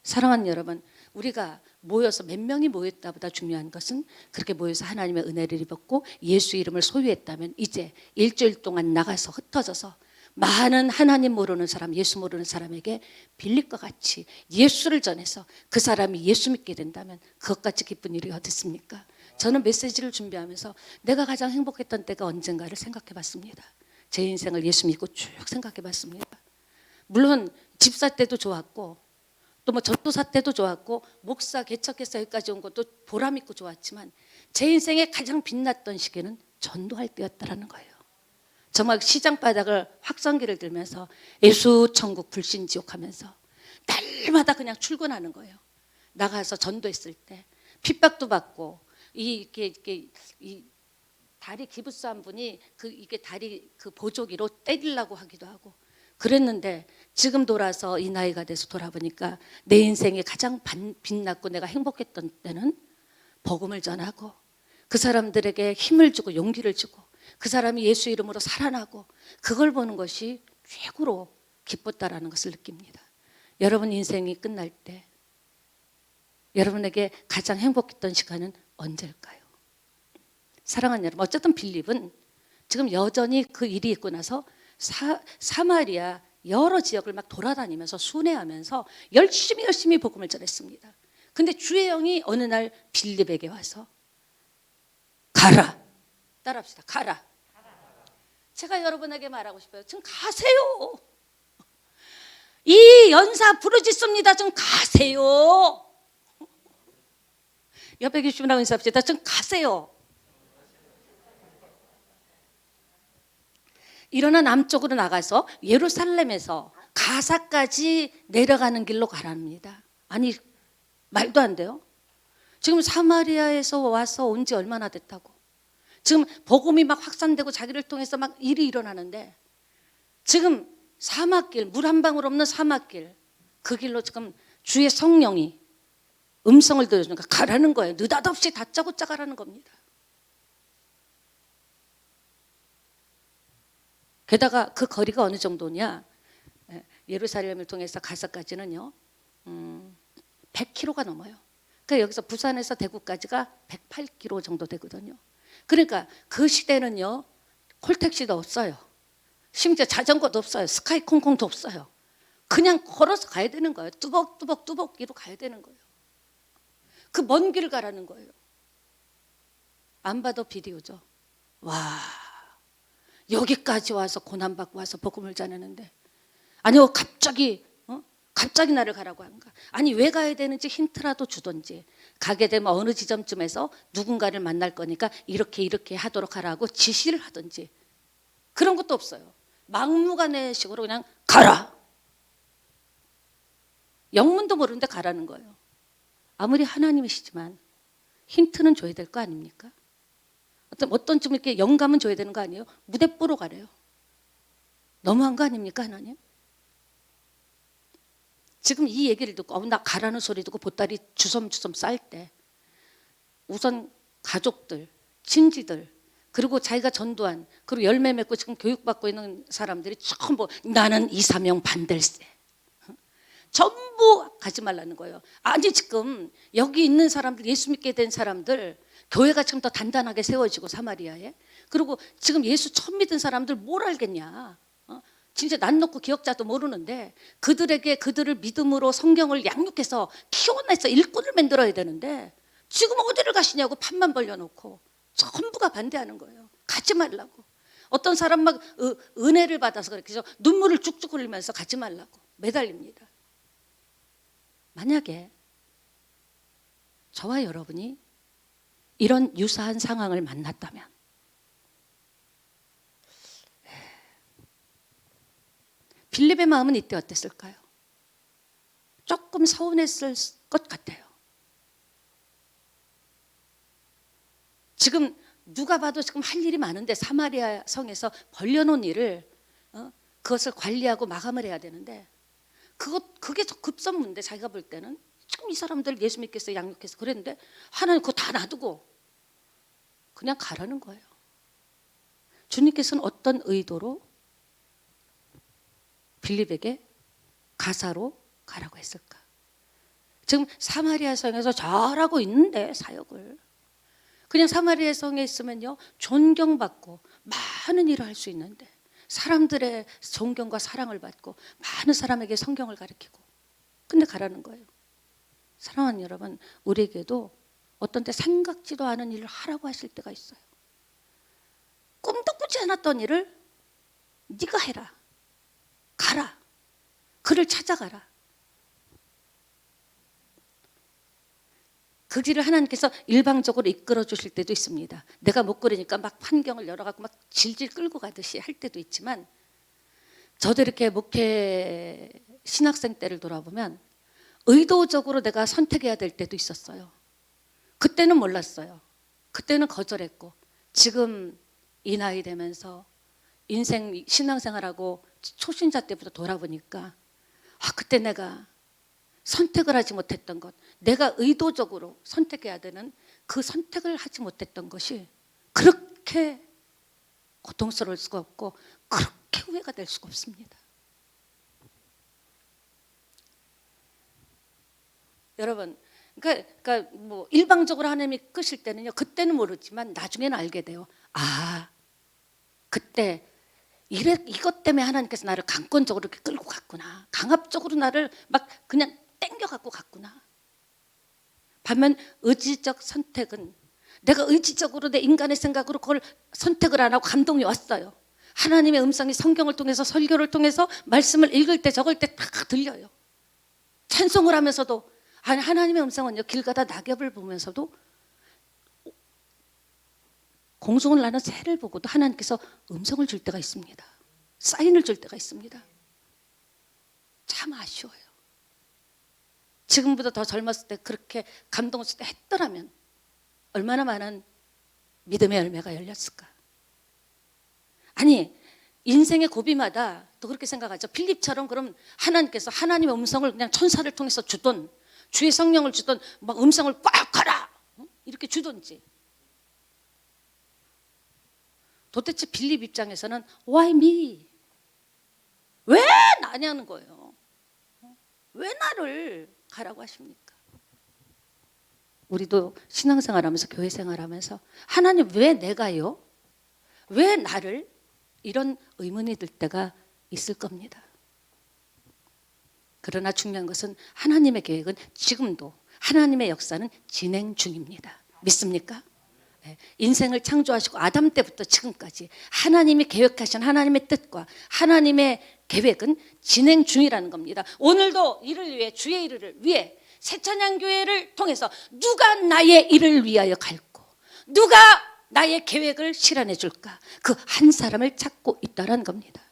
사랑하는 여러분, 우리가 모여서 몇 명이 모였다보다 중요한 것은 그렇게 모여서 하나님의 은혜를 입었고 예수 이름을 소유했다면 이제 일주일 동안 나가서 흩어져서 많은 하나님 모르는 사람, 예수 모르는 사람에게 빌립과 같이 예수를 전해서 그 사람이 예수 믿게 된다면 그것같이 기쁜 일이 어디 있습니까? 저는 메시지를 준비하면서 내가 가장 행복했던 때가 언젠가를 생각해 봤습니다. 제 인생을 예수 믿고 쭉 생각해 봤습니다. 물론 집사 때도 좋았고 또 전도사 때도 좋았고 목사 개척해서 여기까지 온 것도 보람 있고 좋았지만 제 인생에 가장 빛났던 시기는 전도할 때였다라는 거예요. 정말 시장 바닥을 확성기를 들면서 예수 천국 불신 지옥 하면서 날마다 그냥 출근하는 거예요. 나가서 전도했을 때 핍박도 받고 이 다리 기부스 한 분이 이게 다리 그 보조기로 때리려고 하기도 하고 그랬는데 지금 돌아서 이 나이가 돼서 돌아보니까 내 인생에 가장 빛났고 내가 행복했던 때는 복음을 전하고 그 사람들에게 힘을 주고 용기를 주고 그 사람이 예수 이름으로 살아나고 그걸 보는 것이 최고로 기뻤다라는 것을 느낍니다. 여러분 인생이 끝날 때 여러분에게 가장 행복했던 시간은 언제일까요? 사랑하는 여러분, 어쨌든 빌립은 지금 여전히 그 일이 있고 나서 사마리아 여러 지역을 막 돌아다니면서 순회하면서 열심히 복음을 전했습니다. 근데 주의 영이 어느 날 빌립에게 와서 가라. 따라합시다. 가라. 제가 여러분에게 말하고 싶어요. 좀 가세요. 이 연사 부르짖습니다. 좀 가세요. 옆에 계신 분하고 인사합시다. 좀 가세요. 일어나 남쪽으로 나가서 예루살렘에서 가사까지 내려가는 길로 가랍니다. 아니 말도 안 돼요. 지금 사마리아에서 와서 온 지 얼마나 됐다고. 지금 복음이 막 확산되고 자기를 통해서 막 일이 일어나는데 지금 사막길, 물 한 방울 없는 사막길, 그 길로 지금 주의 성령이 음성을 들려주니까 가라는 거예요. 느닷없이 다짜고짜 가라는 겁니다. 게다가 그 거리가 어느 정도냐, 예루살렘을 통해서 가사까지는요 100km가 넘어요. 그러니까 여기서 부산에서 대구까지가 108km 정도 되거든요. 그러니까 그 시대는요 콜택시도 없어요. 심지어 자전거도 없어요. 스카이 콩콩도 없어요. 그냥 걸어서 가야 되는 거예요. 뚜벅뚜벅 이로 가야 되는 거예요. 그 먼 길을 가라는 거예요. 안 봐도 비디오죠. 와, 여기까지 와서 고난받고 와서 복음을 전하는데, 아니요 갑자기 나를 가라고 하는가? 아니 왜 가야 되는지 힌트라도 주던지, 가게 되면 어느 지점쯤에서 누군가를 만날 거니까 이렇게 하도록 하라고 지시를 하든지, 그런 것도 없어요. 막무가내식으로 그냥 가라. 영문도 모르는데 가라는 거예요. 아무리 하나님이시지만 힌트는 줘야 될 거 아닙니까? 어떤 좀 이렇게 영감은 줘야 되는 거 아니에요? 무대뽀로 가래요. 너무한 거 아닙니까 하나님? 지금 이 얘기를 듣고 나 가라는 소리 듣고 보따리 주섬주섬 쌀 때 우선 가족들, 친지들, 그리고 자기가 전도한, 그리고 열매 맺고 지금 교육받고 있는 사람들이 전부 나는 이사명 반댈세, 전부 가지 말라는 거예요. 아니 지금 여기 있는 사람들, 예수 믿게 된 사람들, 교회가 지금 더 단단하게 세워지고 사마리아에, 그리고 지금 예수 처음 믿은 사람들 뭘 알겠냐. 진짜 난 놓고 기억자도 모르는데 그들에게 그들을 믿음으로 성경을 양육해서 키워내서 일꾼을 만들어야 되는데 지금 어디를 가시냐고 판만 벌려놓고 전부가 반대하는 거예요. 가지 말라고. 어떤 사람 막 은혜를 받아서 그렇게 해서 눈물을 쭉쭉 흘리면서 가지 말라고 매달립니다. 만약에 저와 여러분이 이런 유사한 상황을 만났다면 빌립의 마음은 이때 어땠을까요? 조금 서운했을 것 같아요. 지금 누가 봐도 지금 할 일이 많은데 사마리아 성에서 벌려놓은 일을 그것을 관리하고 마감을 해야 되는데 그게 급선무인데 자기가 볼 때는 지금 이 사람들 예수 믿겠어 양육해서 그랬는데 하나님 그거 다 놔두고 그냥 가라는 거예요. 주님께서는 어떤 의도로 빌립에게 가사로 가라고 했을까? 지금 사마리아 성에서 잘하고 있는데 사역을 그냥 사마리아 성에 있으면요 존경받고 많은 일을 할 수 있는데 사람들의 존경과 사랑을 받고 많은 사람에게 성경을 가르치고, 근데 가라는 거예요. 사랑하는 여러분, 우리에게도 어떤 때 생각지도 않은 일을 하라고 하실 때가 있어요. 꿈도 꾸지 않았던 일을 네가 해라, 가라, 그를 찾아가라. 그 길을 하나님께서 일방적으로 이끌어 주실 때도 있습니다. 내가 못 그러니까 막 환경을 열어갖고 막 질질 끌고 가듯이 할 때도 있지만, 저도 이렇게 목회 신학생 때를 돌아보면 의도적으로 내가 선택해야 될 때도 있었어요. 그때는 몰랐어요. 그때는 거절했고, 지금 이 나이 되면서 인생 신앙생활하고 초신자 때부터 돌아보니까 그때 내가 선택을 하지 못했던 것, 내가 의도적으로 선택해야 되는 그 선택을 하지 못했던 것이 그렇게 고통스러울 수가 없고 그렇게 후회가 될 수가 없습니다. 여러분, 그러니까 뭐 일방적으로 하나님이 끄실 때는요, 그때는 모르지만 나중에는 알게 돼요. 그때 이것 때문에 하나님께서 나를 강권적으로 이렇게 끌고 갔구나. 강압적으로 나를 막 그냥 땡겨 갖고 갔구나. 반면 의지적 선택은 내가 의지적으로 내 인간의 생각으로 그걸 선택을 안 하고 감동이 왔어요. 하나님의 음성이 성경을 통해서 설교를 통해서 말씀을 읽을 때 적을 때 다 들려요. 찬송을 하면서도 아니 하나님의 음성은요 길 가다 낙엽을 보면서도 공중을 나는 새를 보고도 하나님께서 음성을 줄 때가 있습니다. 사인을 줄 때가 있습니다. 참 아쉬워요. 지금보다 더 젊었을 때 그렇게 감동했을 때 했더라면 얼마나 많은 믿음의 열매가 열렸을까. 아니 인생의 고비마다 또 그렇게 생각하죠. 필립처럼 그럼 하나님께서 하나님의 음성을 그냥 천사를 통해서 주던 주의 성령을 주던 막 음성을 꽉 가라 이렇게 주던지. 도대체 빌립 입장에서는 why me? 왜 나냐는 거예요. 왜 나를 가라고 하십니까? 우리도 신앙생활하면서 교회 생활하면서 하나님 왜 내가요? 왜 나를? 이런 의문이 들 때가 있을 겁니다. 그러나 중요한 것은 하나님의 계획은 지금도 하나님의 역사는 진행 중입니다. 믿습니까? 인생을 창조하시고 아담 때부터 지금까지 하나님이 계획하신 하나님의 뜻과 하나님의 계획은 진행 중이라는 겁니다. 오늘도 이를 위해 주의 일을 위해 새찬양교회를 통해서 누가 나의 일을 위하여 갈고 누가 나의 계획을 실현해 줄까? 그 한 사람을 찾고 있다는 겁니다.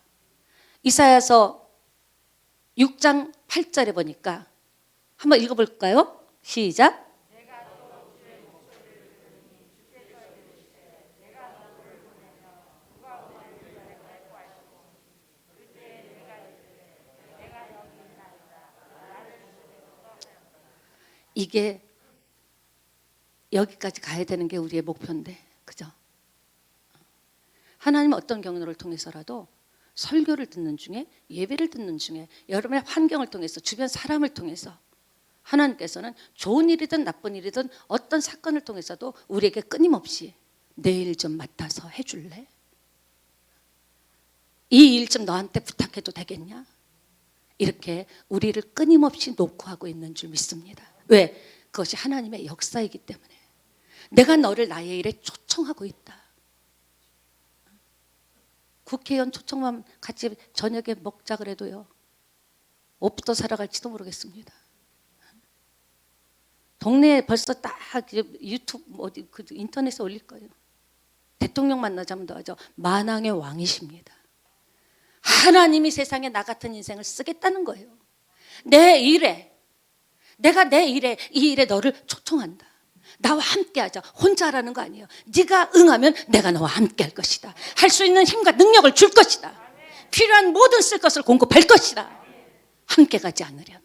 이사야서 6장 8절에 보니까 한번 읽어볼까요? 시작. 이게 여기까지 가야 되는 게 우리의 목표인데, 그죠? 하나님은 어떤 경로를 통해서라도 설교를 듣는 중에, 예배를 듣는 중에, 여러분의 환경을 통해서, 주변 사람을 통해서 하나님께서는 좋은 일이든 나쁜 일이든 어떤 사건을 통해서도 우리에게 끊임없이 내 일 좀 맡아서 해줄래? 이 일 좀 너한테 부탁해도 되겠냐? 이렇게 우리를 끊임없이 녹화하고 있는 줄 믿습니다. 왜? 그것이 하나님의 역사이기 때문에. 내가 너를 나의 일에 초청하고 있다. 국회의원 초청만 같이 저녁에 먹자 그래도요, 옷부터 사러 갈지도 모르겠습니다. 동네에 벌써 딱 유튜브 어디 그 인터넷에 올릴 거예요. 대통령 만나자면 하죠. 만왕의 왕이십니다. 하나님이 세상에 나 같은 인생을 쓰겠다는 거예요. 내 일에, 내가 내 일에, 이 일에 너를 초청한다. 나와 함께 하자. 혼자 하라는 거 아니에요. 네가 응하면 내가 너와 함께 할 것이다. 할 수 있는 힘과 능력을 줄 것이다. 필요한 모든 쓸 것을 공급할 것이다. 함께 가지 않으련.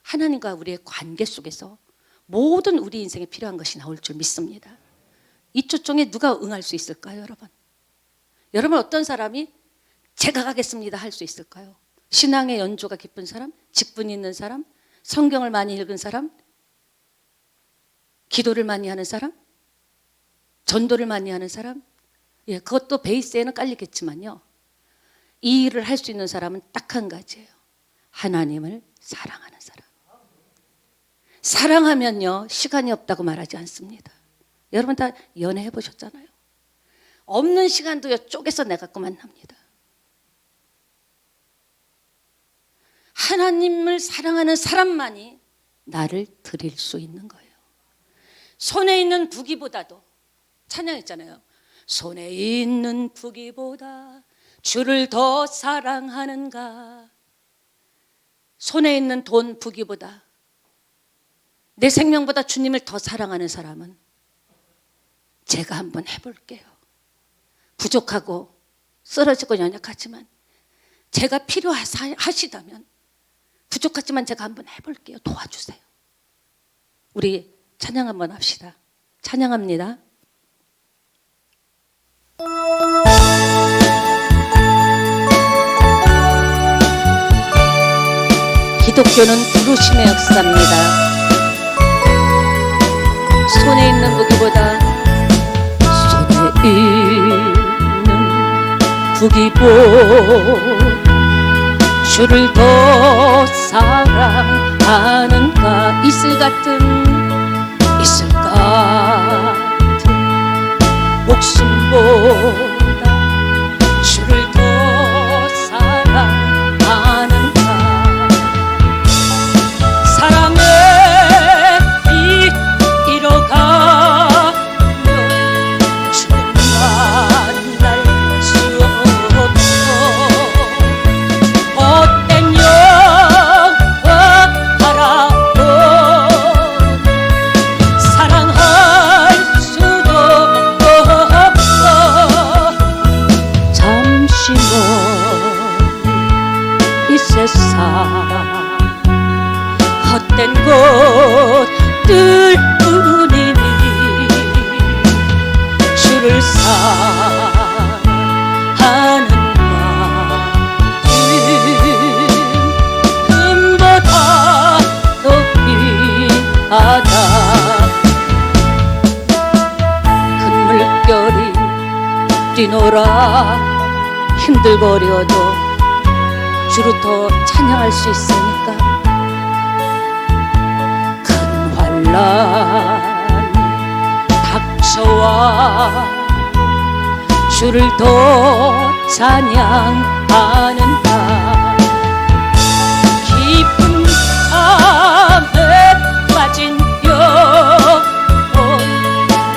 하나님과 우리의 관계 속에서 모든 우리 인생에 필요한 것이 나올 줄 믿습니다. 이 초청에 누가 응할 수 있을까요, 여러분? 여러분 어떤 사람이 제가 가겠습니다 할 수 있을까요? 신앙의 연조가 깊은 사람, 직분이 있는 사람, 성경을 많이 읽은 사람, 기도를 많이 하는 사람, 전도를 많이 하는 사람, 예, 그것도 베이스에는 깔리겠지만요, 이 일을 할 수 있는 사람은 딱 한 가지예요. 하나님을 사랑하는 사람. 사랑하면요 시간이 없다고 말하지 않습니다. 여러분 다 연애해 보셨잖아요. 없는 시간도요 쪼개서 내갖고 만납니다. 하나님을 사랑하는 사람만이 나를 드릴 수 있는 거예요. 손에 있는 부귀보다도, 찬양했잖아요. 손에 있는 부귀보다 주를 더 사랑하는가. 손에 있는 돈, 부귀보다, 내 생명보다 주님을 더 사랑하는 사람은 제가 한번 해볼게요. 부족하고 쓰러지고 연약하지만 제가 필요하시다면, 부족하지만 제가 한번 해볼게요. 도와주세요. 우리 찬양 한번 합시다. 찬양합니다. 기독교는 부르심의 역사입니다. 손에 있는 무기보다, 손에 있는 북이고 주를 더 사랑하는가 이슬 같은 목숨보다 주를 더 사랑하는가 사랑의 빛 잃어가면 주는 만날 수 없어 헛된 영광 바라보는 사랑할 수도 없어 잠시 먼 이 세상 헛된 것들뿐이니 주를 사랑하는 마음 금보다 더 귀하다 큰 물결이 뛰놀아 힘들거려도 주를 더 찬양할 수 있으니까 큰 환난 닥쳐와 주를 더 찬양하는가 깊은 잠에 빠진 영혼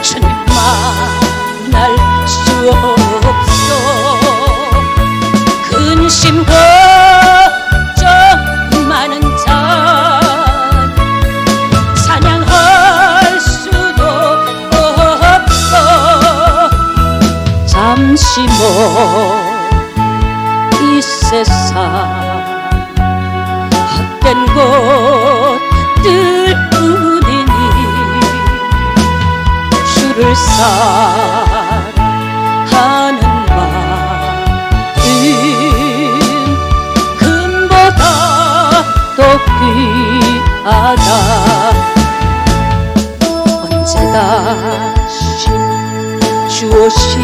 주님 만날 수 없어 근심 걱정 많은 자 찬양할 수도 없어 잠시 먼 이 세상 헛된 것들뿐이니 주를 사랑하는 마음 금보다 더 귀하다 언제 다시 주 오실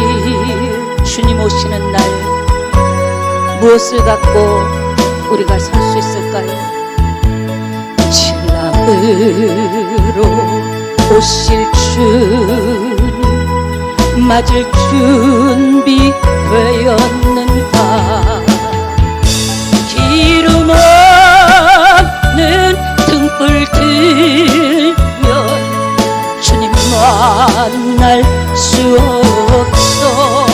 주님 오시는 날 무엇을 갖고 우리가 설 수 있을까요? 신랑으로 오실 주님 맞을 준비되었는가 기름 없는 등불 들면 주님 만날 수 없어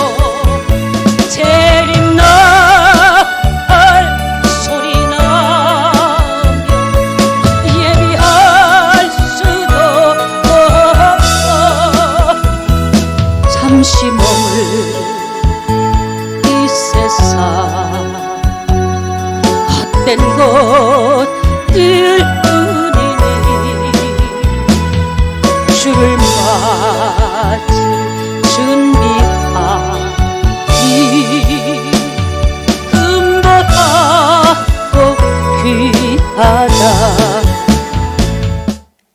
재림 날 소리 나며 예비할 수도 없어 잠시 머물 이 세상 헛된 것들뿐이니 주를 맞을 준비하니 금보다 더 귀하다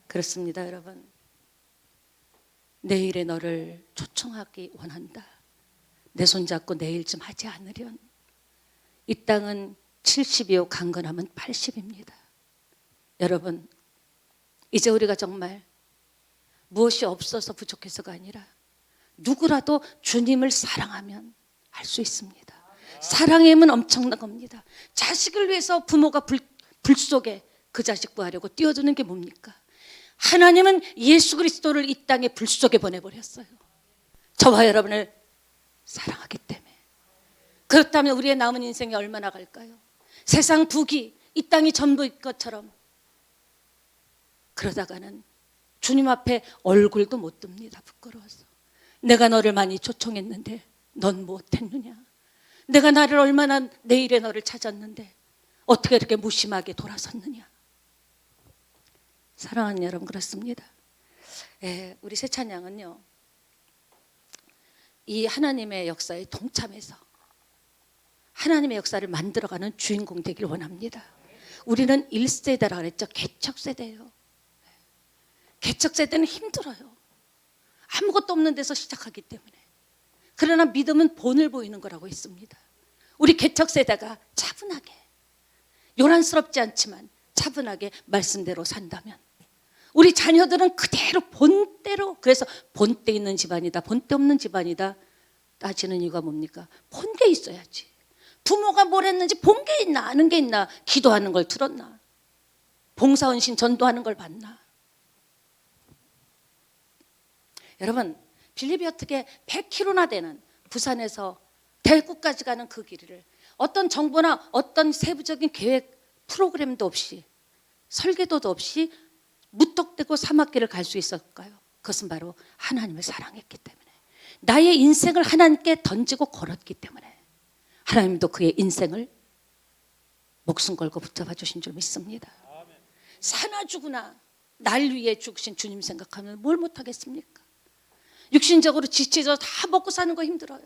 그렇습니다 여러분 내일의 너를 초청하기 원한다 내 손잡고 내일 좀 하지 않으련 이 땅은 70이요 강건하면 80입니다 여러분 이제 우리가 정말 무엇이 없어서 부족해서가 아니라 누구라도 주님을 사랑하면 할 수 있습니다 사랑의 힘은 엄청난 겁니다 자식을 위해서 부모가 불 속에 그 자식 구하려고 뛰어드는 게 뭡니까? 하나님은 예수 그리스도를 이 땅에 불 속에 보내버렸어요 저와 여러분을 사랑하기 때문에 그렇다면 우리의 남은 인생이 얼마나 갈까요? 세상 부귀 이 땅이 전부일 것처럼 그러다가는 주님 앞에 얼굴도 못 듭니다 부끄러워서 내가 너를 많이 초청했는데 넌 못했느냐 내가 나를 얼마나 내일의 너를 찾았는데 어떻게 이렇게 무심하게 돌아섰느냐 사랑하는 여러분 그렇습니다 우리 새 찬양은요 이 하나님의 역사에 동참해서 하나님의 역사를 만들어가는 주인공 되길 원합니다 우리는 1세대라 그랬죠 개척세대예요 개척세대는 힘들어요 아무것도 없는 데서 시작하기 때문에 그러나 믿음은 본을 보이는 거라고 했습니다. 우리 개척 세대가 차분하게, 요란스럽지 않지만 차분하게 말씀대로 산다면 우리 자녀들은 그대로 본대로, 그래서 본때 있는 집안이다, 본때 없는 집안이다 따지는 이유가 뭡니까? 본 게 있어야지. 부모가 뭘 했는지 본 게 있나, 아는 게 있나, 기도하는 걸 들었나, 봉사헌신 전도하는 걸 봤나. 여러분, 빌립이 어떻게 100km나 되는 부산에서 대구까지 가는 그 길을 어떤 정보나 어떤 세부적인 계획 프로그램도 없이, 설계도도 없이 무턱대고 사막길을 갈 수 있었을까요? 그것은 바로 하나님을 사랑했기 때문에, 나의 인생을 하나님께 던지고 걸었기 때문에 하나님도 그의 인생을 목숨 걸고 붙잡아 주신 줄 믿습니다. 사나 죽으나 날 위해 죽으신 주님 생각하면 뭘 못하겠습니까? 육신적으로 지치죠. 다 먹고 사는 거 힘들어요.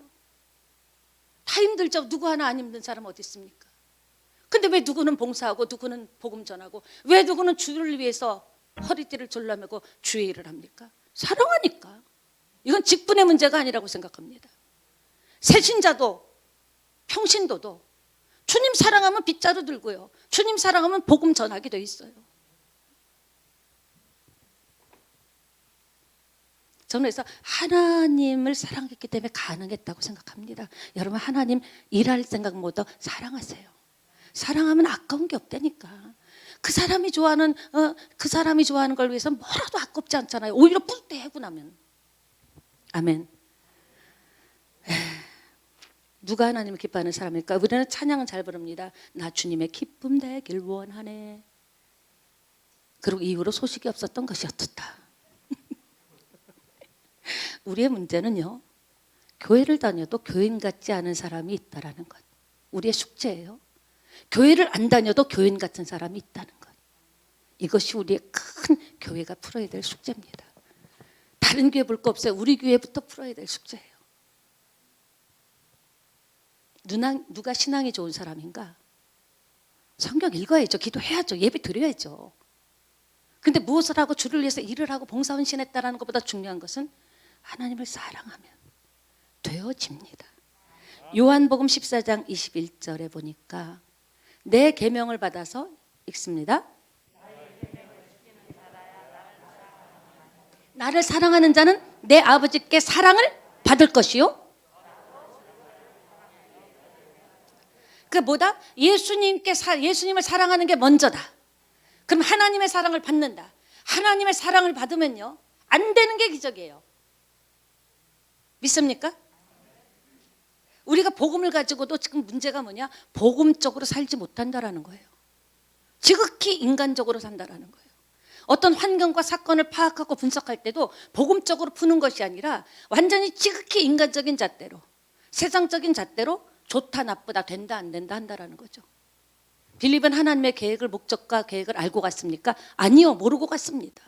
다 힘들죠. 누구 하나 안 힘든 사람 어디 있습니까? 근데 왜 누구는 봉사하고 누구는 복음 전하고 왜 누구는 주를 위해서 허리띠를 졸라매고 주의 일을 합니까? 사랑하니까. 이건 직분의 문제가 아니라고 생각합니다. 새신자도 평신도도 주님 사랑하면 빗자루 들고요, 주님 사랑하면 복음 전하게 돼 있어요. 저는 그래서 하나님을 사랑했기 때문에 가능했다고 생각합니다. 여러분, 하나님 일할 생각보다 사랑하세요. 사랑하면 아까운 게 없다니까. 그 사람이 좋아하는 걸 위해서 뭐라도 아깝지 않잖아요. 오히려 뿌듯해하고 나면. 아멘. 누가 하나님을 기뻐하는 사람일까? 우리는 찬양은 잘 부릅니다. 나 주님의 기쁨 되길 원하네. 그리고 이후로 소식이 없었던 것이 어떻다. 우리의 문제는요, 교회를 다녀도 교인 같지 않은 사람이 있다라는 것. 우리의 숙제예요. 교회를 안 다녀도 교인 같은 사람이 있다는 것. 이것이 우리의 큰 교회가 풀어야 될 숙제입니다. 다른 교회 볼 거 없어요. 우리 교회부터 풀어야 될 숙제예요. 누가 신앙이 좋은 사람인가? 성경 읽어야죠. 기도해야죠. 예배 드려야죠. 근데 무엇을 하고 주를 위해서 일을 하고 봉사헌신했다라는 것보다 중요한 것은 하나님을 사랑하면 되어집니다. 요한복음 14장 21절에 보니까 내 계명을 받아서 읽습니다. 나를 사랑하는 자는 내 아버지께 사랑을 받을 것이요. 그 뭐다? 예수님을 사랑하는 게 먼저다. 그럼 하나님의 사랑을 받는다. 하나님의 사랑을 받으면요, 안 되는 게 기적이에요. 믿습니까? 우리가 복음을 가지고도 지금 문제가 뭐냐? 복음적으로 살지 못한다라는 거예요. 지극히 인간적으로 산다라는 거예요. 어떤 환경과 사건을 파악하고 분석할 때도 복음적으로 푸는 것이 아니라 완전히 지극히 인간적인 잣대로, 세상적인 잣대로 좋다 나쁘다 된다 안 된다 한다라는 거죠. 빌립은 하나님의 계획을, 목적과 계획을 알고 갔습니까? 아니요, 모르고 갔습니다.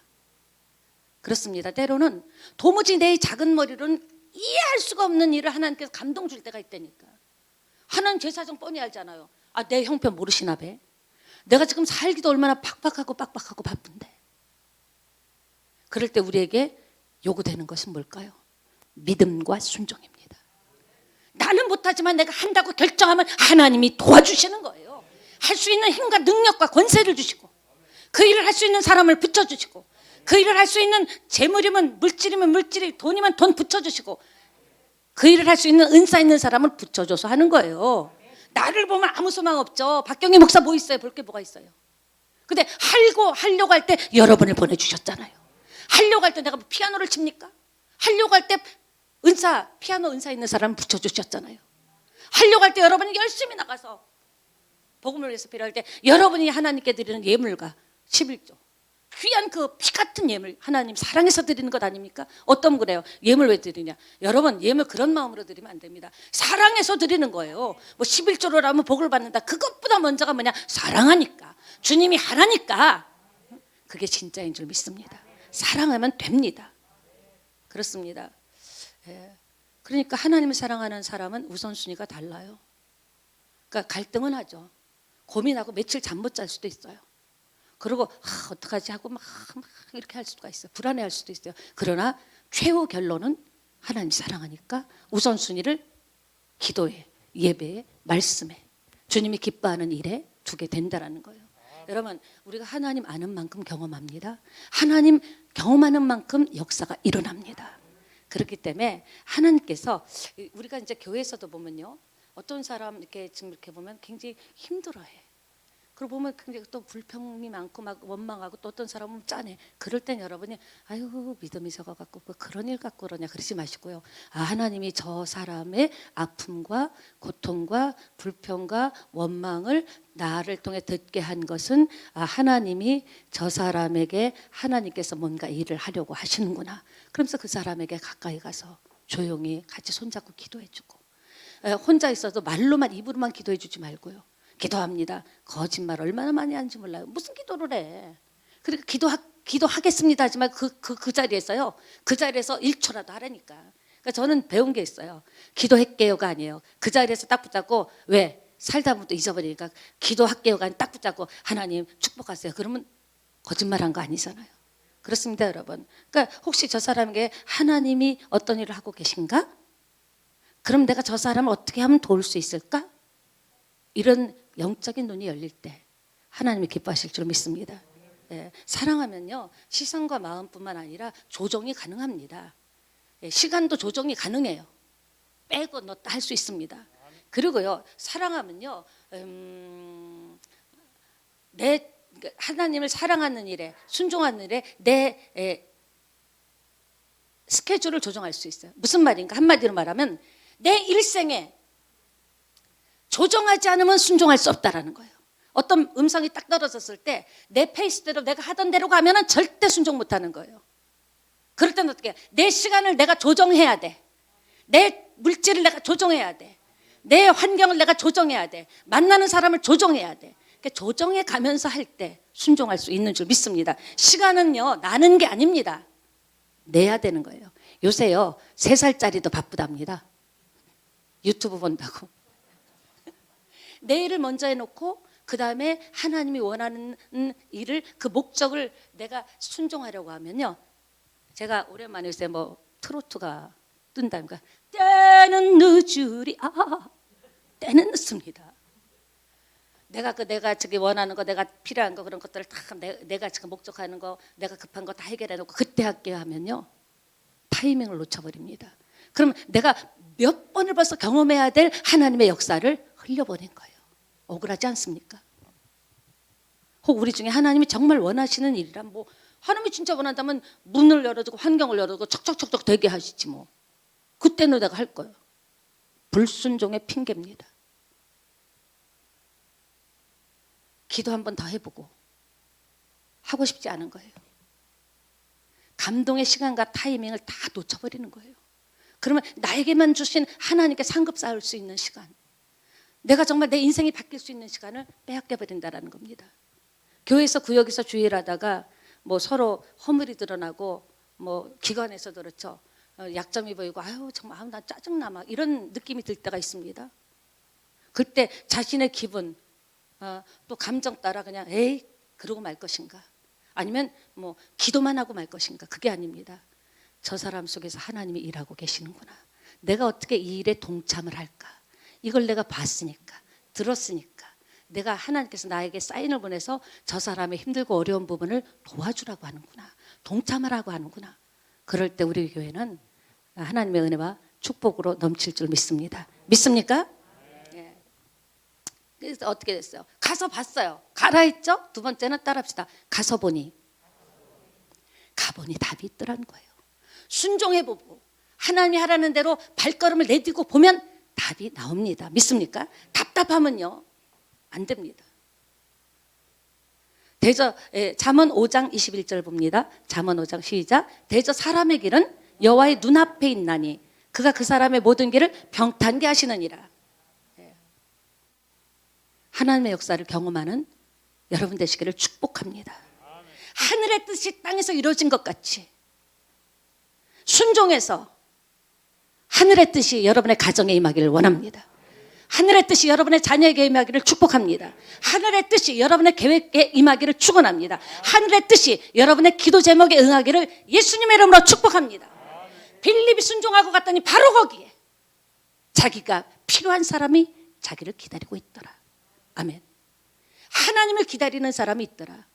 그렇습니다. 때로는 도무지 내 작은 머리로는 이해할 수가 없는 일을 하나님께서 감동 줄 때가 있다니까. 하나님 제 사정 뻔히 알잖아요. 아, 내 형편 모르시나 봐. 내가 지금 살기도 얼마나 빡빡하고 바쁜데. 그럴 때 우리에게 요구되는 것은 뭘까요? 믿음과 순종입니다. 나는 못하지만 내가 한다고 결정하면 하나님이 도와주시는 거예요. 할 수 있는 힘과 능력과 권세를 주시고, 그 일을 할 수 있는 사람을 붙여주시고, 그 일을 할 수 있는 재물이면 물질이, 돈이면 돈 붙여주시고, 그 일을 할 수 있는 은사 있는 사람을 붙여줘서 하는 거예요. 나를 보면 아무 소망 없죠. 박경희 목사 뭐 있어요? 볼 게 뭐가 있어요? 근데 하려고 할 때 여러분을 보내주셨잖아요. 하려고 할 때 내가 피아노를 칩니까? 하려고 할 때 피아노 은사 있는 사람을 붙여주셨잖아요. 하려고 할 때 여러분이 열심히 나가서 복음을 위해서 필요할 때 여러분이 하나님께 드리는 예물과 11조, 귀한 그 피 같은 예물, 하나님 사랑해서 드리는 것 아닙니까? 어떤 그래요? 예물 왜 드리냐? 여러분, 예물 그런 마음으로 드리면 안 됩니다. 사랑해서 드리는 거예요. 뭐 11조를 하면 복을 받는다. 그것보다 먼저가 뭐냐? 사랑하니까, 주님이 하나니까. 그게 진짜인 줄 믿습니다. 사랑하면 됩니다. 그렇습니다. 예. 그러니까 하나님을 사랑하는 사람은 우선순위가 달라요. 그러니까 갈등은 하죠. 고민하고 며칠 잠 못 잘 수도 있어요. 그리고 어떡하지 하고 막 이렇게 할 수가 있어요. 불안해할 수도 있어요. 그러나 최후 결론은 하나님 사랑하니까 우선순위를 기도에, 예배에, 말씀에, 주님이 기뻐하는 일에 두게 된다라는 거예요. 여러분, 우리가 하나님 아는 만큼 경험합니다. 하나님 경험하는 만큼 역사가 일어납니다. 그렇기 때문에 하나님께서, 우리가 이제 교회에서도 보면요, 어떤 사람 이렇게 지금 이렇게 보면 굉장히 힘들어해. 그러고 보면 굉장히 또 불평이 많고 막 원망하고, 또 어떤 사람은 짠해. 그럴 땐 여러분이 아유 믿음이 적어갖고 뭐 그런 일 갖고 그러냐 그러지 마시고요. 아, 하나님이 저 사람의 아픔과 고통과 불평과 원망을 나를 통해 듣게 한 것은, 아, 하나님이 저 사람에게 하나님께서 뭔가 일을 하려고 하시는구나. 그러면서 그 사람에게 가까이 가서 조용히 같이 손잡고 기도해주고, 혼자 있어도 말로만, 입으로만 기도해주지 말고요. 기도합니다. 거짓말 얼마나 많이 하는지 몰라요. 무슨 기도를 해. 그러니까 기도하겠습니다 하지만 그 자리에서요, 그 자리에서 1초라도 하라니까. 그러니까 저는 배운 게 있어요. 기도할게요가 아니에요. 그 자리에서 딱 붙잡고, 왜? 살다 보면 또 잊어버리니까 기도할게요가 아니라 딱 붙잡고 하나님 축복하세요. 그러면 거짓말한 거 아니잖아요. 그렇습니다, 여러분. 그러니까 혹시 저 사람에게 하나님이 어떤 일을 하고 계신가? 그럼 내가 저 사람을 어떻게 하면 도울 수 있을까? 이런 영적인 눈이 열릴 때 하나님이 기뻐하실 줄 믿습니다. 예, 사랑하면요, 시선과 마음뿐만 아니라 조정이 가능합니다. 예, 시간도 조정이 가능해요. 빼고 넣었다 할 수 있습니다. 그리고요, 사랑하면요, 하나님을 사랑하는 일에, 순종하는 일에 내 스케줄을 조정할 수 있어요. 무슨 말인가? 한마디로 말하면 내 일생에 조정하지 않으면 순종할 수 없다라는 거예요. 어떤 음성이 딱 떨어졌을 때 내 페이스대로, 내가 하던 대로 가면은 절대 순종 못하는 거예요. 그럴 때는 어떻게 해? 내 시간을 내가 조정해야 돼. 내 물질을 내가 조정해야 돼. 내 환경을 내가 조정해야 돼. 만나는 사람을 조정해야 돼. 그러니까 조정해 가면서 할 때 순종할 수 있는 줄 믿습니다. 시간은요, 나는 게 아닙니다. 내야 되는 거예요. 요새요, 3살짜리도 바쁘답니다. 유튜브 본다고. 내일을 먼저 해놓고 그 다음에 하나님이 원하는 일을, 그 목적을 내가 순종하려고 하면요, 제가 오랜만에 요새 뭐 트로트가 뜬다니까, 때는 늦으리, 때는 늦습니다. 내가 저기 원하는 거, 내가 필요한 거, 그런 것들을 다 내가 지금 목적하는 거, 내가 급한 거 다 해결해 놓고 그때 할게요 하면요, 타이밍을 놓쳐버립니다. 그럼 내가 몇 번을 벌써 경험해야 될 하나님의 역사를 흘려보낸 거예요. 억울하지 않습니까? 혹 우리 중에 하나님이 정말 원하시는 일이란, 뭐 하나님이 진짜 원한다면 문을 열어주고 환경을 열어주고 척척척척 되게 하시지 뭐. 그때는 내가 할 거예요. 불순종의 핑계입니다. 기도 한 번 더 해보고 하고 싶지 않은 거예요. 감동의 시간과 타이밍을 다 놓쳐버리는 거예요. 그러면 나에게만 주신 하나님께 상급 쌓을 수 있는 시간, 내가 정말 내 인생이 바뀔 수 있는 시간을 빼앗겨버린다라는 겁니다. 교회에서 구역에서 주일하다가 뭐 서로 허물이 드러나고, 뭐 기관에서도 그렇죠, 약점이 보이고, 아유 정말 나 짜증나, 막 이런 느낌이 들 때가 있습니다. 그때 자신의 기분, 또 감정 따라 그냥 에이 그러고 말 것인가, 아니면 뭐 기도만 하고 말 것인가. 그게 아닙니다. 저 사람 속에서 하나님이 일하고 계시는구나, 내가 어떻게 이 일에 동참을 할까, 이걸 내가 봤으니까, 들었으니까 내가, 하나님께서 나에게 사인을 보내서 저 사람의 힘들고 어려운 부분을 도와주라고 하는구나, 동참하라고 하는구나. 그럴 때 우리 교회는 하나님의 은혜와 축복으로 넘칠 줄 믿습니다. 믿습니까? 예. 그래서 어떻게 됐어요? 가서 봤어요. 가라 했죠? 두 번째는 따라합시다. 가보니 답이 있더라는 거예요. 순종해보고 하나님이 하라는 대로 발걸음을 내딛고 보면 답이 나옵니다. 믿습니까? 답답하면요, 안 됩니다. 잠언 5장 21절 봅니다. 잠언 5장 시작. 대저 사람의 길은 여호와의 눈앞에 있나니 그가 그 사람의 모든 길을 평탄게 하시느니라. 하나님의 역사를 경험하는 여러분 되시기를 축복합니다. 하늘의 뜻이 땅에서 이루어진 것 같이 순종해서 하늘의 뜻이 여러분의 가정에 임하기를 원합니다. 하늘의 뜻이 여러분의 자녀에게 임하기를 축복합니다. 하늘의 뜻이 여러분의 계획에 임하기를 축원합니다. 하늘의 뜻이 여러분의 기도 제목에 응하기를 예수님의 이름으로 축복합니다. 빌립이 순종하고 갔더니 바로 거기에 자기가 필요한 사람이 자기를 기다리고 있더라. 아멘. 하나님을 기다리는 사람이 있더라.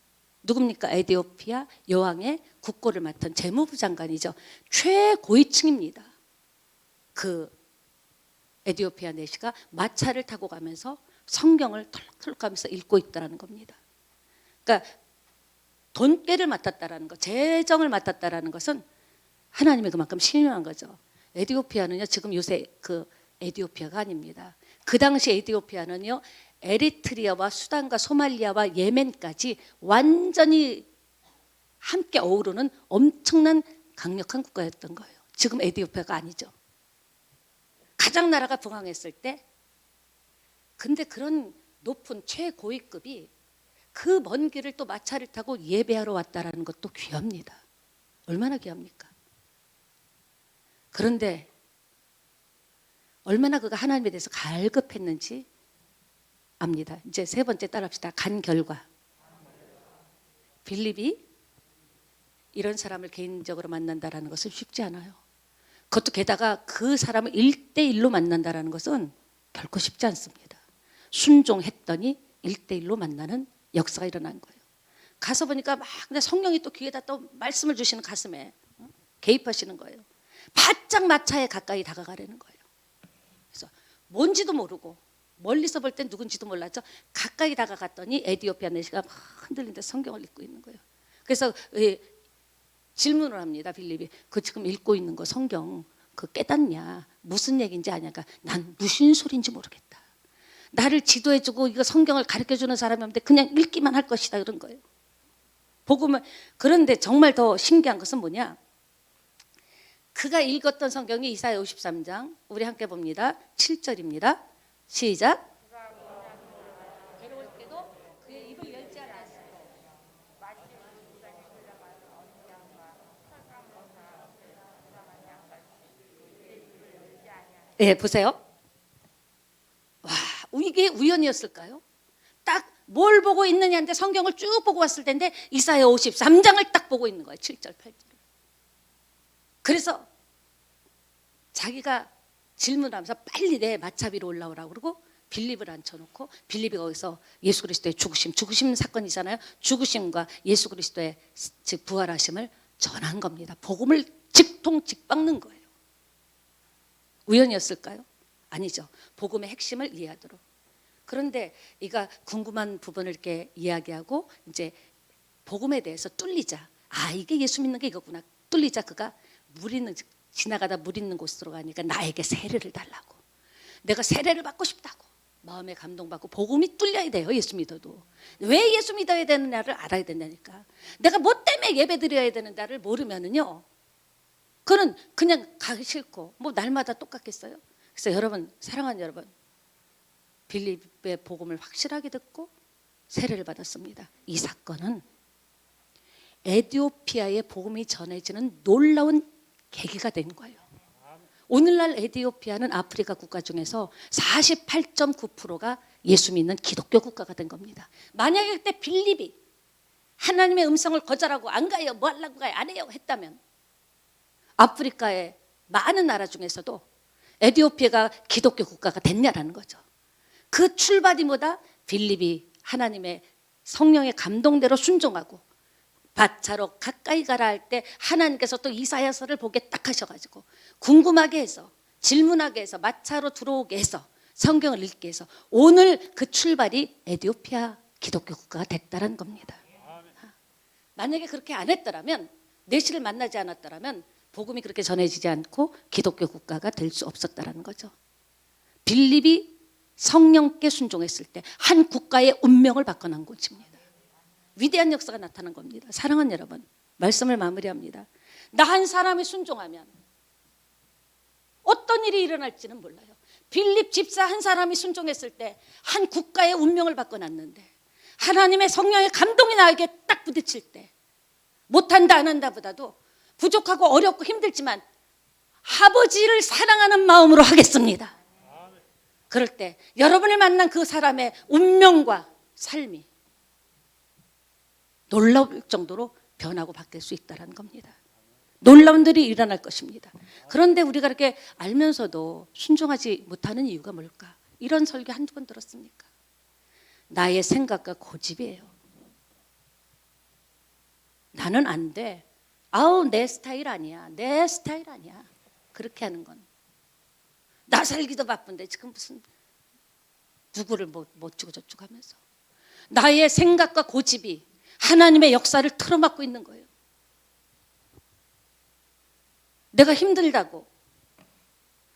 누굽니까? 에디오피아 여왕의 국고를 맡은 재무부 장관이죠. 최고위층입니다. 그 에디오피아 내시가 마차를 타고 가면서 성경을 털럭털럭 하면서 읽고 있다는 겁니다. 그러니까 돈깨를 맡았다라는 것, 재정을 맡았다라는 것은 하나님이 그만큼 신령한 거죠. 에디오피아는요, 지금 요새 그 에디오피아가 아닙니다. 그 당시 에디오피아는요, 에리트리아와 수단과 소말리아와 예멘까지 완전히 함께 어우르는 엄청난 강력한 국가였던 거예요. 지금 에디오피아가 아니죠. 가장 나라가 부강했을 때, 근데 그런 높은 최고위급이 그 먼 길을 또 마차를 타고 예배하러 왔다라는 것도 귀합니다. 얼마나 귀합니까? 그런데 얼마나 그가 하나님에 대해서 갈급했는지 압니다. 이제 세 번째 따라합시다. 간 결과. 빌립이 이런 사람을 개인적으로 만난다라는 것은 쉽지 않아요. 그것도 게다가 그 사람을 1대1로 만난다라는 것은 결코 쉽지 않습니다. 순종했더니 1대1로 만나는 역사가 일어난 거예요. 가서 보니까 막 근데 성령이 또 귀에다 또 말씀을 주시는 가슴에 개입하시는 거예요. 바짝 마차에 가까이 다가가려는 거예요. 그래서 뭔지도 모르고 멀리서 볼 땐 누군지도 몰랐죠. 가까이 다가갔더니 에디오피아 내시가 막 흔들리는데 성경을 읽고 있는 거예요. 그래서 질문을 합니다. 빌립이 그 지금 읽고 있는 거 성경 그 깨닫냐? 무슨 얘기인지 아냐니까 난 무슨 소리인지 모르겠다. 나를 지도해주고 이거 성경을 가르쳐주는 사람이 없는데 그냥 읽기만 할 것이다 그런 거예요. 복음을. 그런데 정말 더 신기한 것은 뭐냐? 그가 읽었던 성경이 이사야 53장 우리 함께 봅니다. 7절입니다. 시작. 괴로울 때도 그의 입을 열지 않았어요. 예, 보세요. 와, 이게 우연이었을까요? 딱 뭘 보고 있느냐인데 성경을 쭉 보고 왔을 텐데 이사야 53장을 딱 보고 있는 거예요. 7절, 8절. 그래서 자기가 질문하면서 빨리 내 마차 위로 올라오라고 그러고 빌립을 앉혀놓고 빌립이 거기서 예수 그리스도의 죽으심 사건이잖아요. 죽으심과 예수 그리스도의 즉 부활하심을 전한 겁니다. 복음을 직통직박는 거예요. 우연이었을까요? 아니죠. 복음의 핵심을 이해하도록. 그런데 이가 궁금한 부분을 이렇게 이야기하고 이제 복음에 대해서 뚫리자. 아, 이게 예수 믿는 게 이거구나. 뚫리자 그가 지나가다 물 있는 곳으로 가니까 나에게 세례를 달라고. 내가 세례를 받고 싶다고. 마음에 감동받고 복음이 뚫려야 돼요. 예수 믿어도. 왜 예수 믿어야 되느냐를 알아야 된다니까. 내가 뭐 때문에 예배 드려야 되는가를 모르면은요. 그는 그냥 가기 싫고 뭐 날마다 똑같겠어요. 그래서 여러분, 사랑하는 여러분, 빌립의 복음을 확실하게 듣고 세례를 받았습니다. 이 사건은 에디오피아의 복음이 전해지는 놀라운 계기가 된 거예요. 오늘날 에디오피아는 아프리카 국가 중에서 48.9%가 예수 믿는 기독교 국가가 된 겁니다. 만약에 그때 빌립이 하나님의 음성을 거절하고 안 가요, 뭐 하려고 가요, 안 해요 했다면 아프리카의 많은 나라 중에서도 에디오피아가 기독교 국가가 됐냐라는 거죠. 그 출발이 뭐다? 빌립이 하나님의 성령의 감동대로 순종하고 밭차로 가까이 가라 할 때 하나님께서 또 이사야서를 보게 딱 하셔가지고 궁금하게 해서 질문하게 해서 마차로 들어오게 해서 성경을 읽게 해서 오늘 그 출발이 에디오피아 기독교 국가가 됐다는 겁니다. 만약에 그렇게 안 했더라면 내시를 만나지 않았더라면 복음이 그렇게 전해지지 않고 기독교 국가가 될 수 없었다는 거죠. 빌립이 성령께 순종했을 때 한 국가의 운명을 바꿔놓은 곳입니다. 위대한 역사가 나타난 겁니다. 사랑하는 여러분, 말씀을 마무리합니다. 나 한 사람이 순종하면 어떤 일이 일어날지는 몰라요. 빌립 집사 한 사람이 순종했을 때 한 국가의 운명을 바꿔놨는데 하나님의 성령의 감동이 나에게 딱 부딪힐 때 못한다 안 한다 보다도 부족하고 어렵고 힘들지만 아버지를 사랑하는 마음으로 하겠습니다. 그럴 때 여러분을 만난 그 사람의 운명과 삶이 놀라울 정도로 변하고 바뀔 수 있다는 겁니다. 놀라운 일이 일어날 것입니다. 그런데 우리가 이렇게 알면서도 순종하지 못하는 이유가 뭘까? 이런 설교 한두 번 들었습니까? 나의 생각과 고집이에요. 나는 안 돼. 아우, 내 스타일 아니야. 내 스타일 아니야. 그렇게 하는 건. 나 살기도 바쁜데 지금 무슨 누구를 뭐 어쩌고 저쩌고 하면서. 나의 생각과 고집이 하나님의 역사를 틀어막고 있는 거예요. 내가 힘들다고,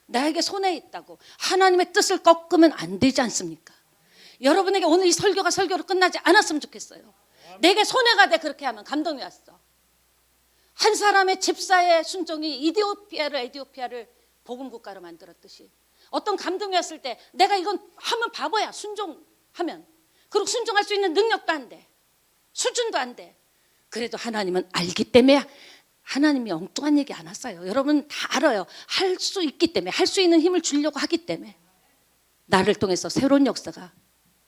나에게 손해 있다고 하나님의 뜻을 꺾으면 안 되지 않습니까? 여러분에게 오늘 이 설교가 설교로 끝나지 않았으면 좋겠어요. 내게 손해가 돼 그렇게 하면 감동이 왔어. 한 사람의 집사의 순종이 에디오피아를 복음국가로 만들었듯이 어떤 감동이 왔을 때 내가 이건 하면 바보야. 순종하면. 그리고 순종할 수 있는 능력도 안 돼. 수준도 안 돼. 그래도 하나님은 알기 때문에 하나님이 엉뚱한 얘기 안 하세요. 여러분 다 알아요. 할 수 있기 때문에, 할 수 있는 힘을 주려고 하기 때문에 나를 통해서 새로운 역사가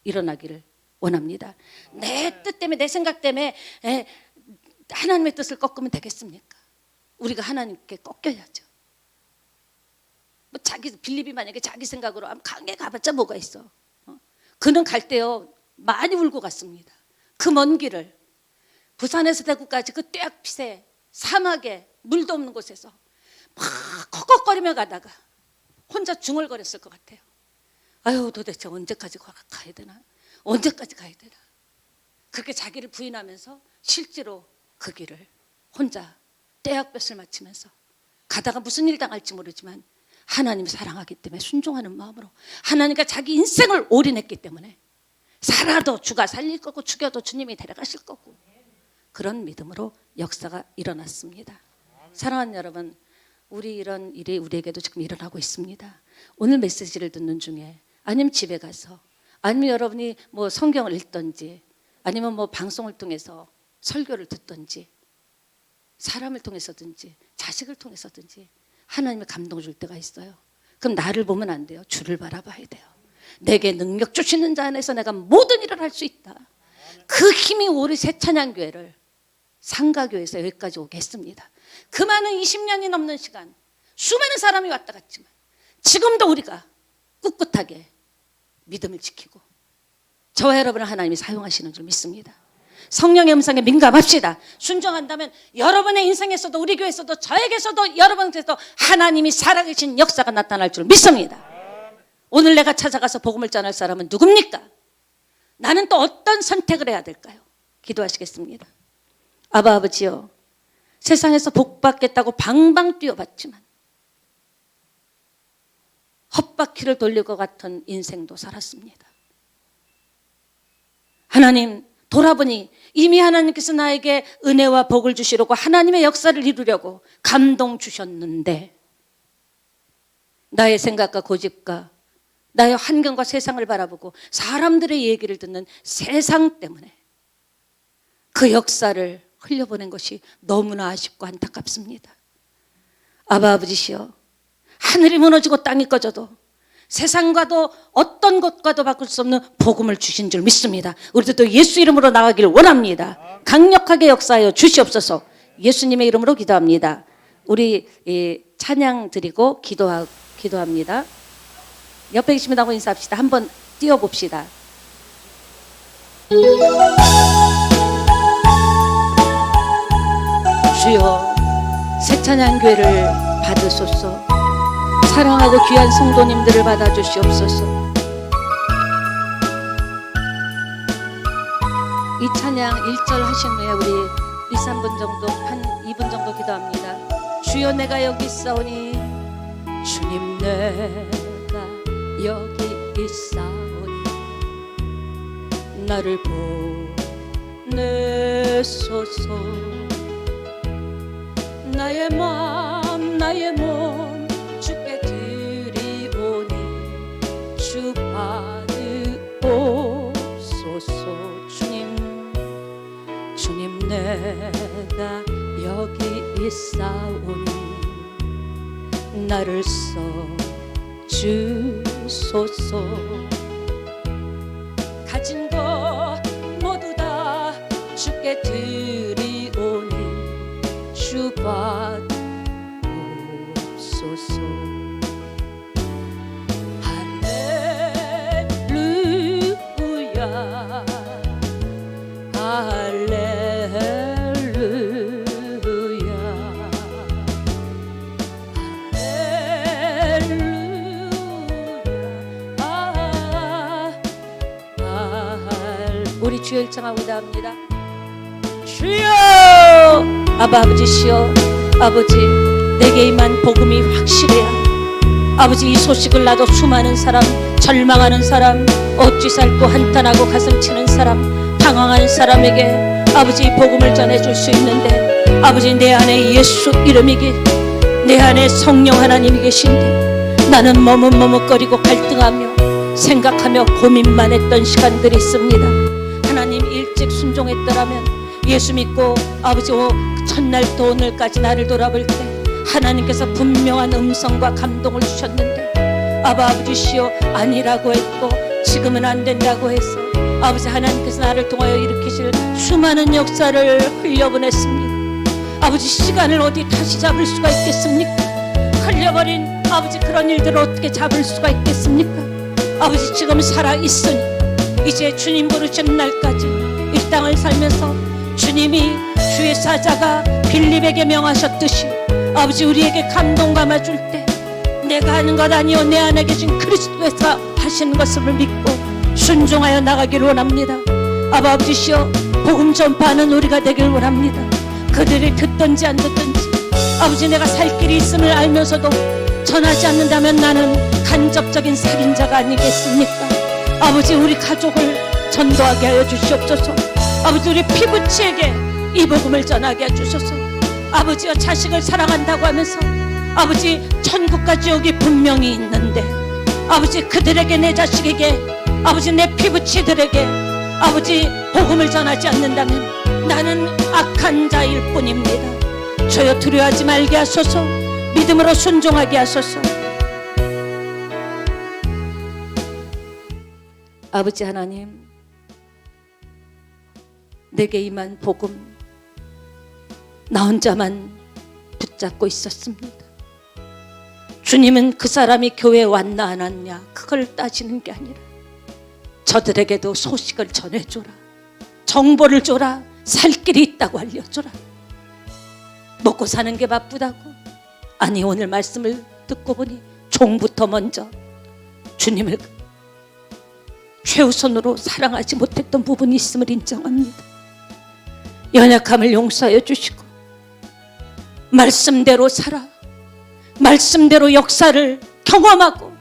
일어나기를 원합니다. 내 뜻 때문에, 내 생각 때문에 하나님의 뜻을 꺾으면 되겠습니까? 우리가 하나님께 꺾여야죠. 뭐 빌립이 만약에 자기 생각으로 강에 가봤자 뭐가 있어. 그는 갈 때요 많이 울고 갔습니다. 그 먼 길을 부산에서 대구까지 그 떼약빛에 사막에 물도 없는 곳에서 막 헉헉거리며 가다가 혼자 중얼거렸을 것 같아요. 아유, 도대체 언제까지 가야 되나? 언제까지 가야 되나? 그렇게 자기를 부인하면서 실제로 그 길을 혼자 떼약볕을 맞추면서 가다가 무슨 일 당할지 모르지만 하나님을 사랑하기 때문에 순종하는 마음으로 하나님과 자기 인생을 올인했기 때문에 살아도 주가 살릴 거고 죽여도 주님이 데려가실 거고 그런 믿음으로 역사가 일어났습니다. 사랑하는 여러분, 이런 일이 우리에게도 지금 일어나고 있습니다. 오늘 메시지를 듣는 중에 아니면 집에 가서 아니면 여러분이 뭐 성경을 읽든지 아니면 뭐 방송을 통해서 설교를 듣든지 사람을 통해서든지 자식을 통해서든지 하나님의 감동 줄 때가 있어요. 그럼 나를 보면 안 돼요. 주를 바라봐야 돼요. 내게 능력 주시는 자 안에서 내가 모든 일을 할 수 있다. 그 힘이 우리 새찬양교회를 상가교회에서 여기까지 오게 했습니다. 그 많은 20년이 넘는 시간 수많은 사람이 왔다 갔지만 지금도 우리가 꿋꿋하게 믿음을 지키고 저와 여러분을 하나님이 사용하시는 줄 믿습니다. 성령의 음성에 민감합시다. 순종한다면 여러분의 인생에서도 우리 교회에서도 저에게서도 여러분께서도 하나님이 살아계신 역사가 나타날 줄 믿습니다. 오늘 내가 찾아가서 복음을 전할 사람은 누굽니까? 나는 또 어떤 선택을 해야 될까요? 기도하시겠습니다. 아버지요, 세상에서 복 받겠다고 방방 뛰어봤지만 헛바퀴를 돌릴 것 같은 인생도 살았습니다. 하나님, 돌아보니 이미 하나님께서 나에게 은혜와 복을 주시려고 하나님의 역사를 이루려고 감동 주셨는데 나의 생각과 고집과 나의 환경과 세상을 바라보고 사람들의 얘기를 듣는 세상 때문에 그 역사를 흘려보낸 것이 너무나 아쉽고 안타깝습니다. 아버지시여, 하늘이 무너지고 땅이 꺼져도 세상과도 어떤 것과도 바꿀 수 없는 복음을 주신 줄 믿습니다. 우리도 또 예수 이름으로 나가기를 원합니다. 강력하게 역사하여 주시옵소서. 예수님의 이름으로 기도합니다. 우리 찬양 드리고 기도합니다. 옆에 계시면 나고 인사합시다. 한번 뛰어봅시다. 주여, 새찬양교회를 받으소서. 사랑하고 귀한 성도님들을 받아주시옵소서. 이 찬양 1절 하신 후에 우리 2, 3분 정도, 한 2분 정도 기도합니다. 주여, 내가 여기 있사오니 주님, 내가 여기 있사오니 나를 보내소서. 나의 마음 나의 몸 주께 드리오니 주 받으옵소서. 주님, 내가 여기 있사오니 나를 써주소서. 가진 것 모두 다 주께 드리오니 주 받으옵소서. 우리 주여 일창하고자 합니다. 주여! 아버지시여, 아버지 내게 임한 복음이 확실해야 아버지 이 소식을 나도 수많은 사람, 절망하는 사람, 어찌 살고 한탄하고 가슴 치는 사람, 당황하는 사람에게 아버지 이 복음을 전해줄 수 있는데 아버지 내 안에 예수 이름이 내 안에 성령 하나님이 계신데 나는 머뭇머뭇거리고 갈등하며 생각하며 고민만 했던 시간들이 있습니다. 하나님 일찍 순종했더라면 예수 믿고 아버지 첫날부터 오늘까지 나를 돌아볼 때 하나님께서 분명한 음성과 감동을 주셨는데 아버지시여 아니라고 했고 지금은 안 된다고 해서 아버지 하나님께서 나를 통하여 일으키실 수많은 역사를 흘려보냈습니다. 아버지 시간을 어디 다시 잡을 수가 있겠습니까? 흘려버린 아버지 그런 일들을 어떻게 잡을 수가 있겠습니까? 아버지 지금 살아있으니 이제 주님 부르시는 날까지 이 땅을 살면서 주님이 주의 사자가 빌립에게 명하셨듯이 아버지 우리에게 감동 감아줄 때 내가 하는 것 아니요 내 안에 계신 그리스도께서 하시는 것을 믿고 순종하여 나가기를 원합니다. 아버지시여 복음 전파하는 우리가 되길 원합니다. 그들이 듣든지 안 듣든지 아버지 내가 살 길이 있음을 알면서도 전하지 않는다면 나는 간접적인 살인자가 아니겠습니까? 아버지 우리 가족을 전도하게 하여 주시옵소서. 아버지 우리 피부치에게 이 복음을 전하게 해주소서. 아버지와 자식을 사랑한다고 하면서 아버지 천국과 지옥이 분명히 있는데 아버지 그들에게 내 자식에게 아버지 내 피부치들에게 아버지 복음을 전하지 않는다면 나는 악한 자일 뿐입니다. 주여 두려워하지 말게 하소서. 믿음으로 순종하게 하소서. 아버지 하나님 내게 임한 복음 나 혼자만 붙잡고 있었습니다. 주님은 그 사람이 교회에 왔나 안 왔냐 그걸 따지는 게 아니라 저들에게도 소식을 전해줘라. 정보를 줘라. 살 길이 있다고 알려줘라. 먹고 사는 게 바쁘다고? 아니 오늘 말씀을 듣고 보니 종부터 먼저 주님을 최우선으로 사랑하지 못했던 부분이 있음을 인정합니다. 연약함을 용서하여 주시고 말씀대로 살아 말씀대로 역사를 경험하고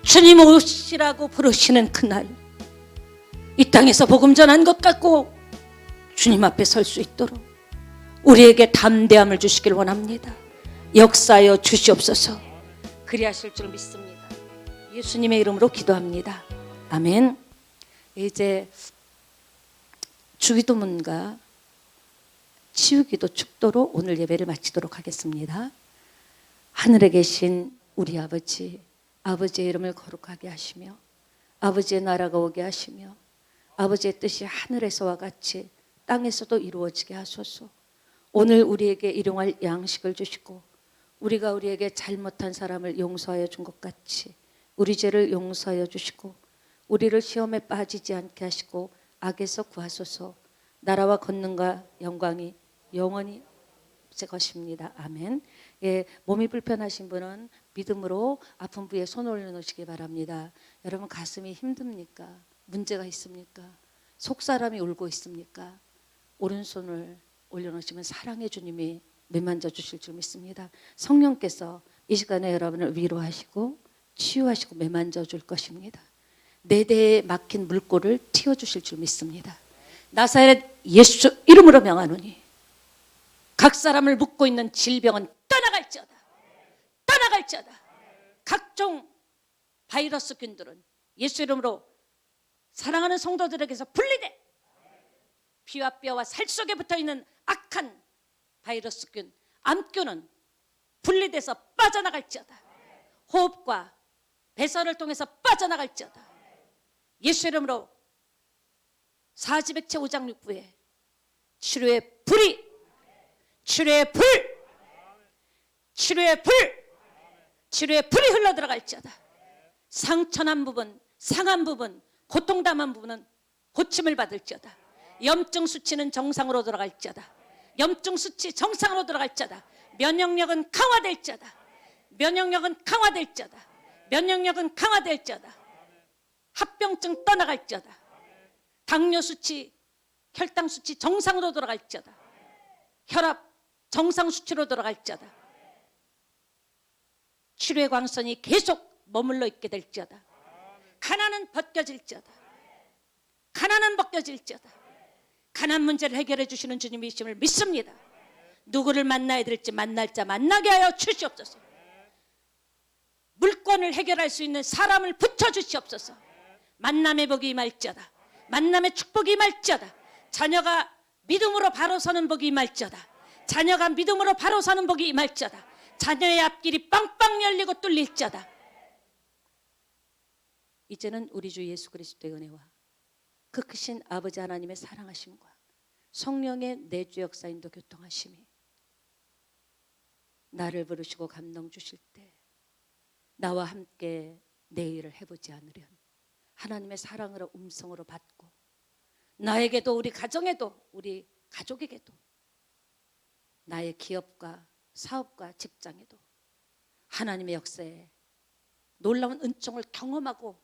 주님 오시라고 부르시는 그날 이 땅에서 복음 전한 것 같고 주님 앞에 설 수 있도록 우리에게 담대함을 주시길 원합니다. 역사하여 주시옵소서. 그리하실 줄 믿습니다. 예수님의 이름으로 기도합니다. 아멘. 이제 주기도문과 치유기도 축도로 오늘 예배를 마치도록 하겠습니다. 하늘에 계신 우리 아버지, 아버지의 이름을 거룩하게 하시며 아버지의 나라가 오게 하시며 아버지의 뜻이 하늘에서와 같이 땅에서도 이루어지게 하소서. 오늘 우리에게 일용할 양식을 주시고 우리가 우리에게 잘못한 사람을 용서하여 준 것 같이 우리 죄를 용서하여 주시고 우리를 시험에 빠지지 않게 하시고 악에서 구하소서. 나라와 권능과 영광이 영원히 제 것입니다. 아멘. 예, 몸이 불편하신 분은 믿음으로 아픈 부위에 손을 올려놓으시기 바랍니다. 여러분 가슴이 힘듭니까? 문제가 있습니까? 속사람이 울고 있습니까? 오른손을 올려놓으시면 사랑의 주님이 매만져 주실 줄 믿습니다. 성령께서 이 시간에 여러분을 위로하시고 치유하시고 매만져 줄 것입니다. 네 대에 막힌 물꼬를 틔워주실 줄 믿습니다. 나사렛 예수 이름으로 명하노니 각 사람을 묶고 있는 질병은 떠나갈지어다. 떠나갈지어다. 각종 바이러스균들은 예수 이름으로 사랑하는 성도들에게서 분리돼. 피와 뼈와 살 속에 붙어있는 악한 바이러스균, 암균은 분리돼서 빠져나갈지어다. 호흡과 배설을 통해서 빠져나갈지어다. 예수 이름으로 사지백체 오장육부에 치료의 불이, 치료의 불, 치료의 불, 치료의 불이 흘러들어갈지어다. 상처난 부분, 상한 부분, 고통담한 부분은 고침을 받을지어다. 염증 수치는 정상으로 돌아갈지어다. 염증 수치 정상으로 돌아갈지어다. 면역력은 강화될지어다. 면역력은 강화될지어다. 면역력은 강화될지어다. 합병증 떠나갈지어다. 당뇨 수치, 혈당 수치 정상으로 돌아갈지어다. 혈압 정상 수치로 돌아갈지어다. 치료의 광선이 계속 머물러 있게 될지어다. 가난은 벗겨질지어다. 가난은 벗겨질지어다. 가난 문제를 해결해 주시는 주님이심을 믿습니다. 누구를 만나야 될지 만날 자 만나게 하여 주시옵소서. 물건을 해결할 수 있는 사람을 붙여 주시옵소서. 만남의 복이 임할지어다. 만남의 축복이 임할지어다. 자녀가 믿음으로 바로 서는 복이 임할지어다. 자녀가 믿음으로 바로 서는 복이 임할지어다. 자녀의 앞길이 빵빵 열리고 뚫릴지어다. 이제는 우리 주 예수 그리스도의 은혜와 그 크신 아버지 하나님의 사랑하심과 성령의 내주 역사인도 교통하심이 나를 부르시고 감동 주실 때 나와 함께 내 일을 해보지 않으련 하나님의 사랑으로 음성으로 받고 나에게도 우리 가정에도 우리 가족에게도 나의 기업과 사업과 직장에도 하나님의 역사에 놀라운 은총을 경험하고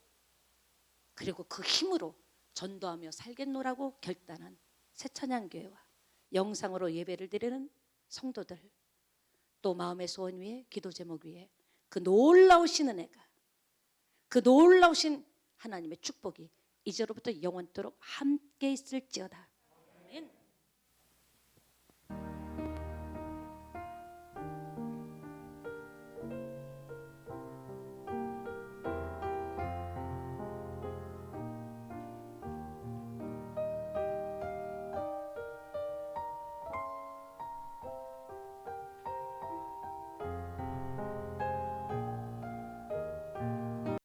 그리고 그 힘으로 전도하며 살겠노라고 결단한 새찬양교회와 영상으로 예배를 드리는 성도들 또 마음의 소원 위에 기도 제목 위에 그 놀라우신 은혜가 그 놀라우신 하나님의 축복이 이제로부터 영원토록 함께 있을지어다.